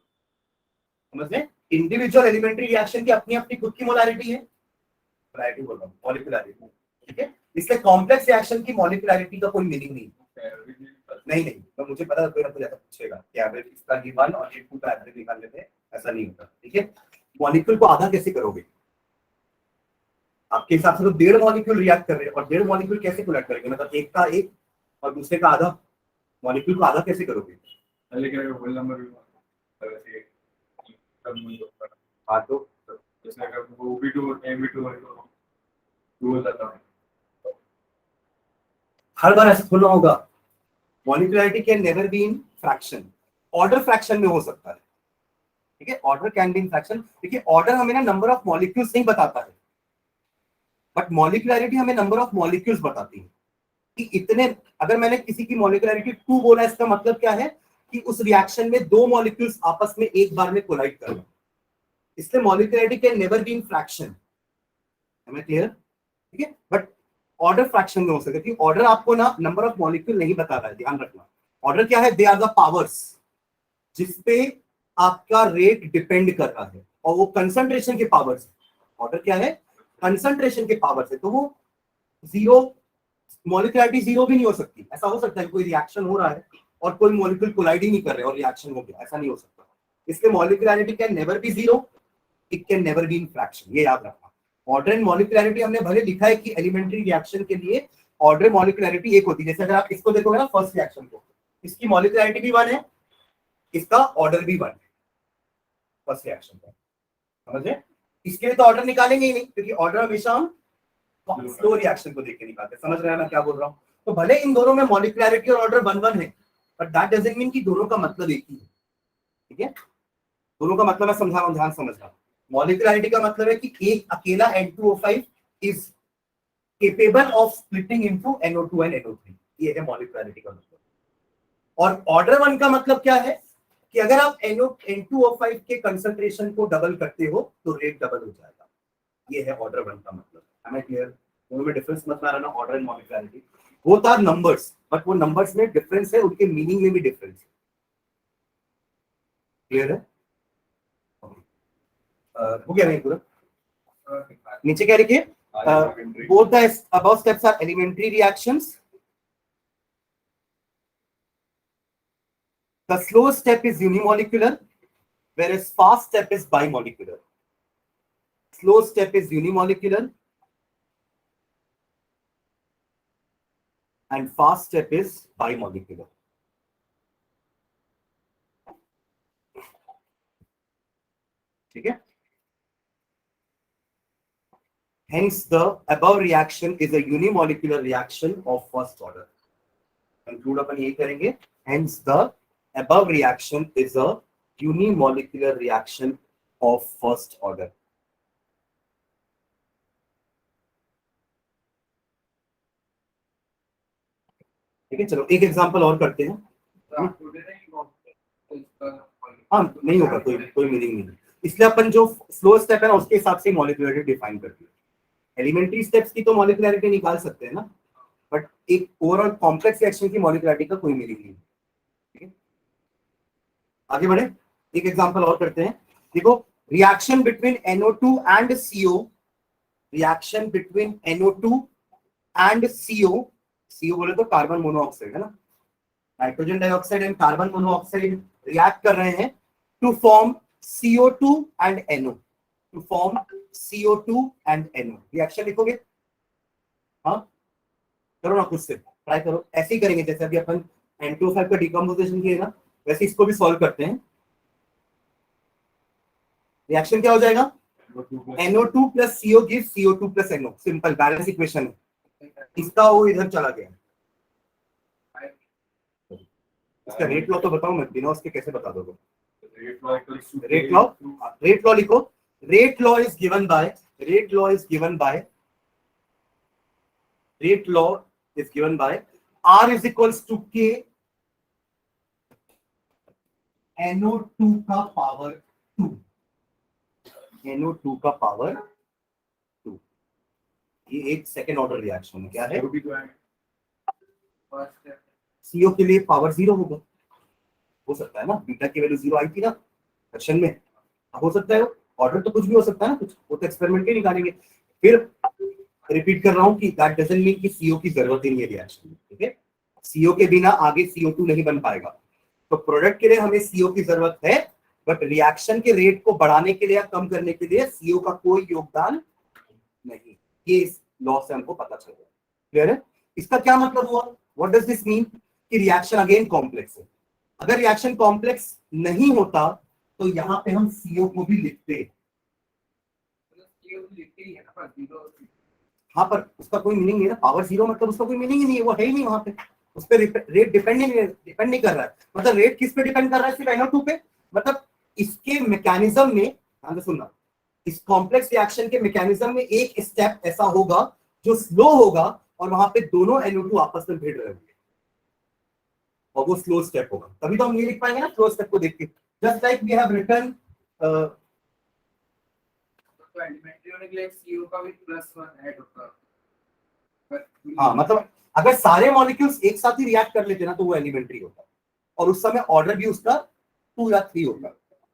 समझ में, इंडिविजुअल एलिमेंट्री रिएक्शन की अपनी अपनी खुद की मोलारिटी है, मोलारिटी बोल रहा हूं, मॉलिक्यूलरिटी। ठीक है, इसलिए कॉम्प्लेक्स रिएक्शन की मॉलिक्यूलरिटी का कोई मीनिंग नहीं, तो मुझे पता है कोई ना कोई ऐसा पूछेगा कि एवरेज इसका ये 1 और ये 2 का एवरेज निकाल लेते हैं, ऐसा नहीं होता। ठीक है, मॉलिक्यूल को आधा कैसे करोगे? आपके हिसाब से तो 1.5 मॉलिक्यूल रिएक्ट कर रहे हैं, और 1.5 मॉलिक्यूल कैसे कोलैक्ट करेंगे? मतलब एक का एक और दूसरे का आधा, मॉलिक्यूल को आधा कैसे करोगे? लेकिन अगर होल नंबर भी वैसे हाँ तो जैसे अगर वो भी टू एम भी टू है तो टू हो जाता है। हर बार ऐसा खोलना होगा। Molecularity can never be in fraction, order fraction में हो सकता है, ठीक है, order can be in fraction. देखिए ऑर्डर हमें ना नंबर ऑफ मॉलिक्यूल्स नहीं बताता है, बट मॉलिक्यूलरिटी हमें नंबर ऑफ मॉलिक्यूल्स बताती है कि इतने, अगर मैंने किसी की मॉलिक्यूलरिटी 2 बोला, इसका मतलब क्या है कि उस रिएक्शन में 2 मॉलिक्यूल्स आपस में एक बार में कोलाइड कर रहे हैं, इसलिए molecularity can never be in fraction. हमें क्लियर? ठीक है, बट ऑर्डर फ्रैक्शन में हो सकता है, क्योंकि ऑर्डर आपको ना नंबर ऑफ मॉलिक्यूल नहीं बता रहा है, ध्यान रखना। ऑर्डर क्या है? दे आर द पावर्स जिसपे आपका रेट डिपेंड कर रहा है, और वो कंसंट्रेशन के पावर्स। ऑर्डर क्या है? कंसंट्रेशन के पावर्स है। तो वो जीरो, मॉलिक्यूलरिटी जीरो भी नहीं हो सकती। ऐसा हो सकता है कोई रिएक्शन हो रहा है और कोई मॉलिक्यूल कोलाइड ही नहीं कर रहे और रिएक्शन हो गया, ऐसा नहीं हो सकता। इसलिए molecularity can never be zero, it can never be in fraction, ये याद रखना। ऑर्डर एंड मॉलिक्यूलरिटी हमने भले लिखा है कि एलिमेंट्री रिएक्शन के लिए ऑर्डर मॉलिक्यूलरिटी एक होती है। जैसे अगर आप इसको देखोगे ना, फर्स्ट रिएक्शन को, इसकी मॉलिक्यूलरिटी भी 1 है, इसका ऑर्डर भी 1 है, फर्स्ट रिएक्शन का, समझे? इसके लिए तो ऑर्डर निकालेंगे ही नहीं, क्योंकि ऑर्डर हमेशा हम स्लो रिएक्शन को देख के निकालते हैं। समझ रहे हैं मैं क्या बोल रहा हूँ? तो भले इन दोनों में मॉलिक्यूलरिटी और ऑर्डर 1-1 है, बट दैट डजंट मीन कि दोनों का मतलब एक ही है, ठीक है? दोनों का मतलब मैं समझा रहा हूँ, ध्यान समझना। मॉलिक्यूलरिटी का मतलब है कि एक अकेला N2O5 is capable of splitting into NO2 and NO3, ये है मॉलिक्यूलरिटी का मतलब। और ऑर्डर 1 का मतलब क्या है कि अगर आप N2O5 के कंसंट्रेशन को डबल करते हो तो रेट डबल हो जाएगा, ये है ऑर्डर 1 का मतलब। हमें क्लियर? दोनों में डिफरेंस मत मारना ना, order and molecularity. Both are numbers, but वो नंबर्स में डिफरेंस है, उनके मीनिंग में भी डिफरेंस है। क्लियर है? हो गया नहीं पूरा? नीचे क्या लिखिए? Both the above steps are elementary reactions. The slow step is unimolecular, whereas fast step is bimolecular. Slow step is unimolecular and fast step is bimolecular. ठीक है? Hence, the above reaction is a unimolecular reaction of first order. Conclude अपन ये करेंगे. Hence, the above reaction is a unimolecular reaction of first order. ठीक है, चलो एक example और करते हैं। हाँ, नहीं होगा, कोई मीनिंग नहीं, इसलिए अपन जो स्लो स्टेप है ना उसके हिसाब से मॉलिक्यूलरिटी डिफाइन करते हैं। एलिमेंट्री स्टेप्स की तो मॉलिक्यूलरिटी निकाल सकते हैं ना, बट एक ओवरऑल कॉम्प्लेक्स रिएक्शन की मॉलिक्यूलरिटी का कोई मीनिंग नहीं है। ठीक है, आगे बढ़े, एक एग्जांपल और करते हैं। देखो, reaction between NO2 and CO, reaction between NO2 and CO, CO बोले तो कार्बन मोनोऑक्साइड है ना, nitrogen dioxide and carbon monoxide react कर रहे हैं to form CO2 and NO, to form CO2 and NO। Reaction लिखोगे? हाँ, करो ना, खुद से ट्राई करो। ऐसे ही करेंगे जैसे अभी अपन N2O5 का डिकम्पोजिशन किए ना, वैसे इसको भी सॉल्व करते हैं। रिएक्शन क्या हो जाएगा? NO2 plus CO gives CO2 plus NO, simple balance equation है। इसका वो इधर चला गया। इसका रेट लॉ तो बताओ, मैं बिना उसके कैसे बता दोगे? रेट लॉ लिखो। Rate law is given by R is equals to K NO2 का पावर 2, NO2 का पावर 2। ये एक सेकेंड ऑर्डर रिएक्शन है। क्या है? CO के लिए पावर 0 होगा, हो सकता है ना, बीटा की वैल्यू 0 आई थी ना क्वेश्चन में, हो सकता है ऑर्डर तो कुछ भी हो सकता है ना, कुछ वो तो एक्सपेरिमेंट के निकालेंगे। फिर रिपीट कर रहा हूं कि दैट डजंट मीन कि CO की जरूरत ही नहीं है रिएक्शन में, ठीक है? CO के बिना आगे CO2 नहीं बन पाएगा, तो प्रोडक्ट के लिए हमें CO की जरूरत है, बट रिएक्शन के रेट को बढ़ाने के लिए या कम करने के लिए CO का कोई योगदान नहीं। ये इस लॉ से हमको पता चल गया। क्लियर है? इसका क्या मतलब हुआ? What does this mean? कि रिएक्शन अगेन कॉम्प्लेक्स है। अगर रिएक्शन कॉम्प्लेक्स नहीं होता तो यहाँ पे हम CO को भी लिखते, हाँ, पर उसका कोई मीनिंग नहीं है ना, पावर 0 मतलब उसका कोई मीनिंग ही नहीं है, वो है ही नहीं वहां पे, उस पर रेट डिपेंड नहीं कर रहा है। मतलब रेट किस पे डिपेंड कर रहा है? सिर्फ NO2 पे। मतलब इसके मैकेनिज्म में, ध्यान से सुनना, इस कॉम्प्लेक्स रिएक्शन के मैकेनिज्म में एक स्टेप ऐसा होगा जो स्लो होगा और वहां पे दोनों NO2 आपस में भिड़ रहे होंगे और वो स्लो स्टेप होगा, तभी तो हम ये लिख पाएंगे ना स्लो स्टेप को देख के। Just like we have written, तो एलिमेंट्री होने के लिए CO का भी +1 ऐड होता है। हाँ, मतलब अगर सारे मॉलिक्यूल्स एक साथ ही रिएक्ट कर लेते ना तो वो एलिमेंट्री होता, और उस समय ऑर्डर भी उसका 2 या 3 होता,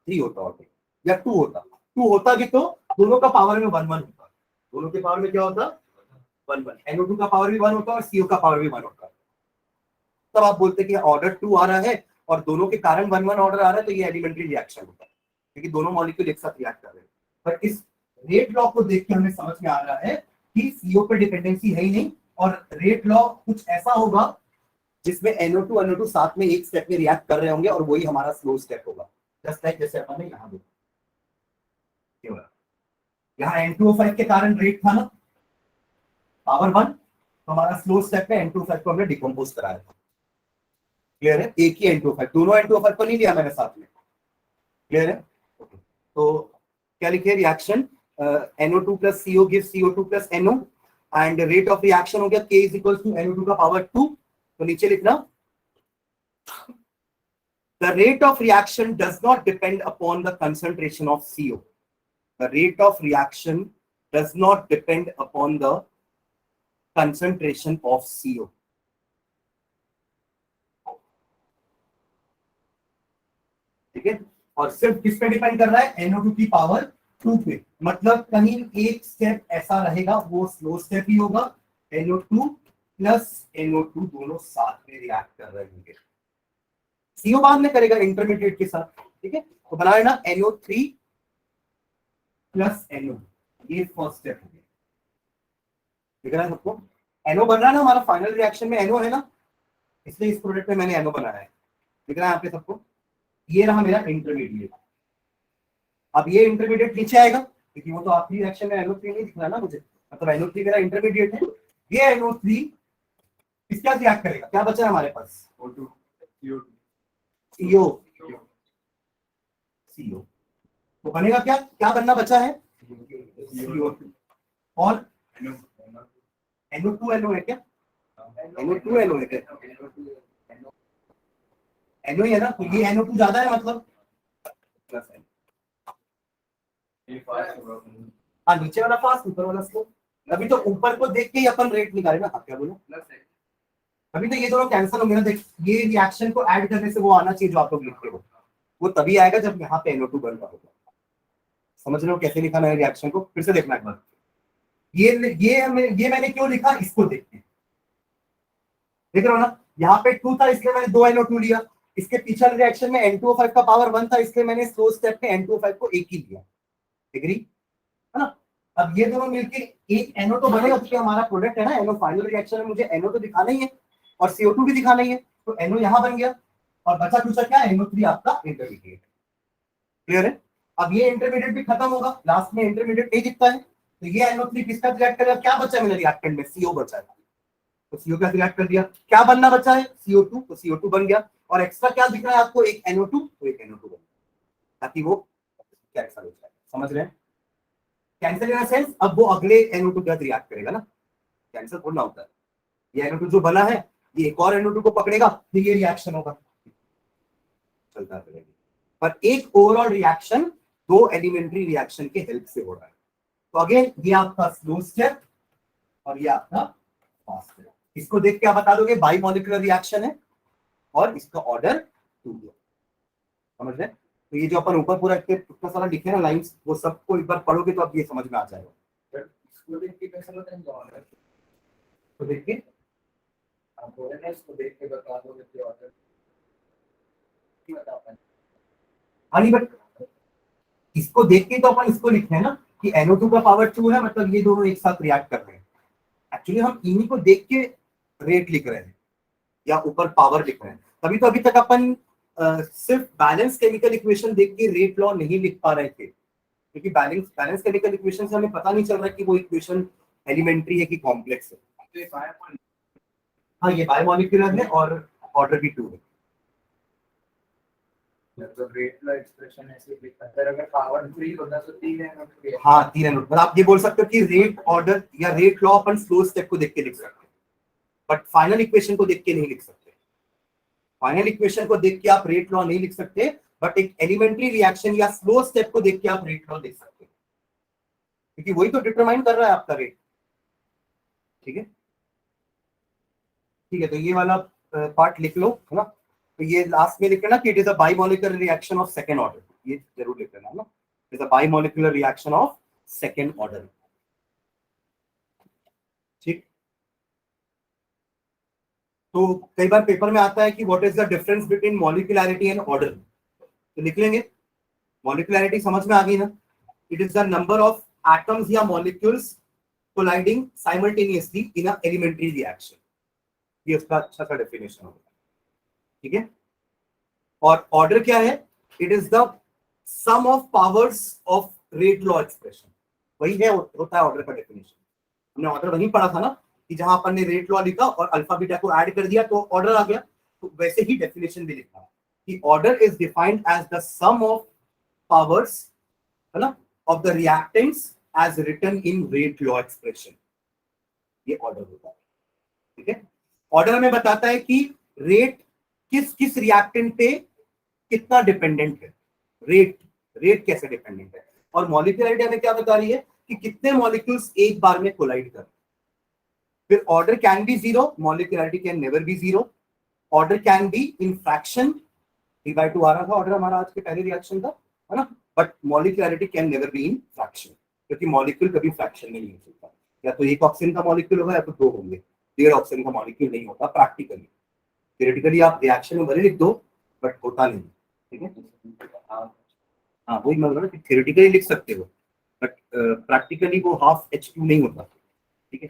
3 होता ऑर्डर, या 2 होता। 2 होता भी तो दोनों का पावर में 1 1 होता, दोनों के पावर में क्या होता? 1 1। NO2 का पावर भी 1 होता और CO का पावर भी 1 होता। तब आप बोलते कि ऑर्डर 2 आ रहा है और दोनों के कारण 1 1 ऑर्डर आ रहा है, तो ये एलिमेंट्री रिएक्शन होता है, क्योंकि दोनों मॉलिक्यूल एक साथ रिएक्ट कर रहे हैं। पर इस रेट लॉ को देख के हमें समझ में आ रहा है कि CO पे डिपेंडेंसी है ही नहीं, और रेट लॉ कुछ ऐसा होगा जिसमें NO2 NO2 साथ में एक स्टेप में रिएक्ट कर रहे होंगे और वही हमारा स्लो स्टेप होगा। जस्ट लाइक जैसे अपन ने यहाँ देखा, यहाँ N2O5 के कारण रेट था ना पावर 1, तो हमारा स्लो स्टेप में N2O5 को हमने डिकम्पोज कराया था। क्लियर है? एक ही N2O5, दोनों N2O5 को नहीं लिया मैंने साथ में। क्लियर है? तो क्या लिखे? Reaction NO2 plus CO gives CO2 plus NO, and rate of reaction हो गया K is equals to NO2 का पावर 2। तो नीचे लिखना, the rate of reaction does not depend upon the concentration of CO. The rate of reaction does not depend upon the concentration of CO. ठीक है? और सिर्फ किस पे डिपेंड कर रहा है? NO2 की पावर 2 पे। मतलब कहीं एक स्टेप ऐसा रहेगा वो स्लो स्टेप ही होगा, NO2 प्लस NO2 दोनों साथ में रिएक्ट कर रहे होंगे। CO बाद में करेगा इंटरमीडिएट के साथ। ठीक है, तो बना लेना NO3 प्लस NO, ये फर्स्ट स्टेप हो गया। दिख रहा है सबको? NO बन रहा है ना हमारा फाइनल रिएक्शन में, NO है ना, इसलिए इस प्रोडक्ट में मैंने NO बनाया है। दिख रहा है यहाँ पे सबको? ये रहा मेरा इंटरमीडिएट। अब ये इंटरमीडिएट नीचे आएगा क्योंकि वो तो आखिरी रिएक्शन में NO3 नहीं दिख रहा ना मुझे, मतलब NO3 मेरा इंटरमीडिएट है। ये NO3 इसके साथ रिएक्ट करेगा, क्या बचा है हमारे पास? O2 CO। तो बनेगा क्या? क्या बनना बचा है? CO2 और NO2 NO है क्या? NO2 NO है क्या? NO ही है ना, तो ये NO2 ज्यादा है मतलब प्लस है। हाँ, नीचे वाला फास्ट, ऊपर वाला स्लो। अभी तो ऊपर को देख के ही अपन रेट निकाले ना। आप क्या बोलो? अभी तो ये दोनों कैंसिल हो गए ना। देख, ये रिएक्शन को ऐड करने से वो आना चाहिए जो आप लोग लिखते हो, वो तभी आएगा जब यहाँ पे NO2 बन रहा होगा। समझ रहे हो कैसे लिखा मैंने रिएक्शन को? फिर से देखना एक बार। ये मैंने क्यों लिखा, इसको देख के देख रहे हो ना, यहाँ पे 2 था इसलिए मैंने 2 NO2 लिया। इसके पीछे रिएक्शन में N2O5 का पावर 1 था इसलिए मैंने स्लो स्टेप में N2O5 को एक ही लिया। एग्री है ना? अब ये दोनों मिलके एक NO तो बनेगा क्योंकि हमारा प्रोडक्ट है ना NO। फाइनल रिएक्शन में मुझे NO तो दिखाना ही है और CO2 भी दिखाना ही है, तो NO यहाँ बन गया और बचा कुछ क्या? NO3 आपका इंटरमीडिएट। क्लियर है? अब ये इंटरमीडिएट भी खत्म होगा, लास्ट में इंटरमीडिएट नहीं दिखता है, तो ये NO3 किसका रिएक्ट करेगा? क्या बचा है मेरे रिएक्टेंट में? CO बचा है, तो CO का रिएक्ट कर दिया। क्या बनना बचा है? CO2, तो CO2 बन गया। और एक्स्ट्रा क्या दिख रहा है आपको? एक NO2, तो एक NO2 बन गया, ताकि वो कैंसिल हो जाए। समझ रहे हैं? कैंसिल इन सेंस अब वो अगले NO2 के साथ रिएक्ट करेगा ना, कैंसिल थोड़ा होता है। ये NO2 जो बना है ये एक और NO2 को पकड़ेगा, फिर ये रिएक्शन होगा, चलता रहेगा। पर एक ओवरऑल रिएक्शन 2 एलिमेंट्री रिएक्शन के हेल्प से हो रहा है। तो अगेन ये आपका स्लो स्टेप और ये आपका फास्ट स्टेप। इसको देख के आप बता दोगे बाई मॉलिक्यूलर रिएक्शन है और इसका ऑर्डर 2 है। समझ रहे? तो ये जो अपन ऊपर पूरा इतना सारा लिखे ना लाइंस, वो सबको एक बार पढ़ोगे तो अब ये समझ में आ जाएगा। इसको देख के कैसा लगता है? तो देखिए आप बोले ना, इसको देख के बता दो कि ऑर्डर की बता पाए। हाँ, नहीं बट इसको देख के तो अपन इसको लिखते हैं ना कि NO2 का पावर 2 है, मतलब ये दोनों एक साथ रिएक्ट कर रहे हैं। एक्चुअली हम इन्हीं को देख के रेट लिख रहे हैं, या ऊपर पावर लिख रहे हैं। तभी तो अभी तक अपन सिर्फ बैलेंस केमिकल इक्वेशन देख के रेट लॉ नहीं लिख पा रहे थे, क्योंकि बैलेंस केमिकल इक्वेशन से हमें पता नहीं चल रहा है कि वो इक्वेशन एलिमेंट्री है कि कॉम्प्लेक्स है। तो ये बायोमॉलिक्यूलर हाँ, ये बायोमॉलिक्यूलर है और ऑर्डर भी 2 है। तो रेट लॉ एक्सप्रेशन ऐसे लिखा है, अगर पावर 3 होता तो 3 है ना, तो हाँ, 3 है। पर आप ये बोल सकते हो कि रेट ऑर्डर या रेट लॉ अपन स्लो स्टेप को देख के लिख सकते हैं, बट फाइनल इक्वेशन को देख के नहीं लिख सकते। फाइनल इक्वेशन को देख के आप रेट लॉ नहीं लिख सकते, बट एक एलिमेंट्री रिएक्शन या स्लो स्टेप को देख के आप रेट लॉ लिख सकते हैं, क्योंकि वही तो डिटरमाइन कर रहा है आपका रेट। ठीक है, ठीक है, तो ये वाला पार्ट लिख लो, है ना। तो ये लास्ट में लिख लेना कि it is a bimolecular reaction of second order, ये जरूर लिख लेना, है ना। It is a bimolecular reaction of second order. ठीक, तो कई बार पेपर में आता है कि what is the difference between molecularity and order, तो लिख लेंगे मॉलिक्यूलैरिटी समझ में आ गई ना, it is the number of atoms या molecules colliding simultaneously in a elementary reaction, ये उसका अच्छा सा डेफिनेशन होगा। ठीक है, और ऑर्डर क्या है, it is the sum of powers of rate law expression, वही है होता है ऑर्डर का डेफिनेशन। हमने ऑर्डर वहीं पढ़ा था ना कि जहां अपन ने रेट लॉ लिखा और अल्फा बीटा को ऐड कर दिया तो ऑर्डर आ गया, तो वैसे ही डेफिनेशन भी लिखा कि order is defined as the sum of powers, है ना, of the reactants as written in rate law expression, ये ऑर्डर होता है। ठीक है, ऑर्डर हमें बताता है कि रेट किस किस रिएक्टेंट पे कितना डिपेंडेंट है, रेट कैसे डिपेंडेंट है, और मॉलिक्यूलरिटी हमें क्या बता रही है कि कितने मॉलिक्यूल्स एक बार में कोलाइड कर। फिर order can be 0, molecularity can never be 0, order can be in fraction, 3/2 आ रहा था ऑर्डर हमारा आज के पहले रिएक्शन का, है ना, but molecularity can never be in fraction, क्योंकि मॉलिक्यूल कभी फ्रैक्शन में नहीं हो सकता, या तो एक ऑक्सीजन का मॉलिक्यूल होगा या तो 2 होंगे, 1.5 ऑक्सीजन का मॉलिक्यूल नहीं होता प्रैक्टिकली। थ्योरेटिकली आप रिएक्शन में भले लिख दो बट होता नहीं। ठीक है, हाँ वही मैं बोल रहा हूँ, थ्योरेटिकली लिख सकते हो बट प्रैक्टिकली वो ½ H2 नहीं होता। ठीक है,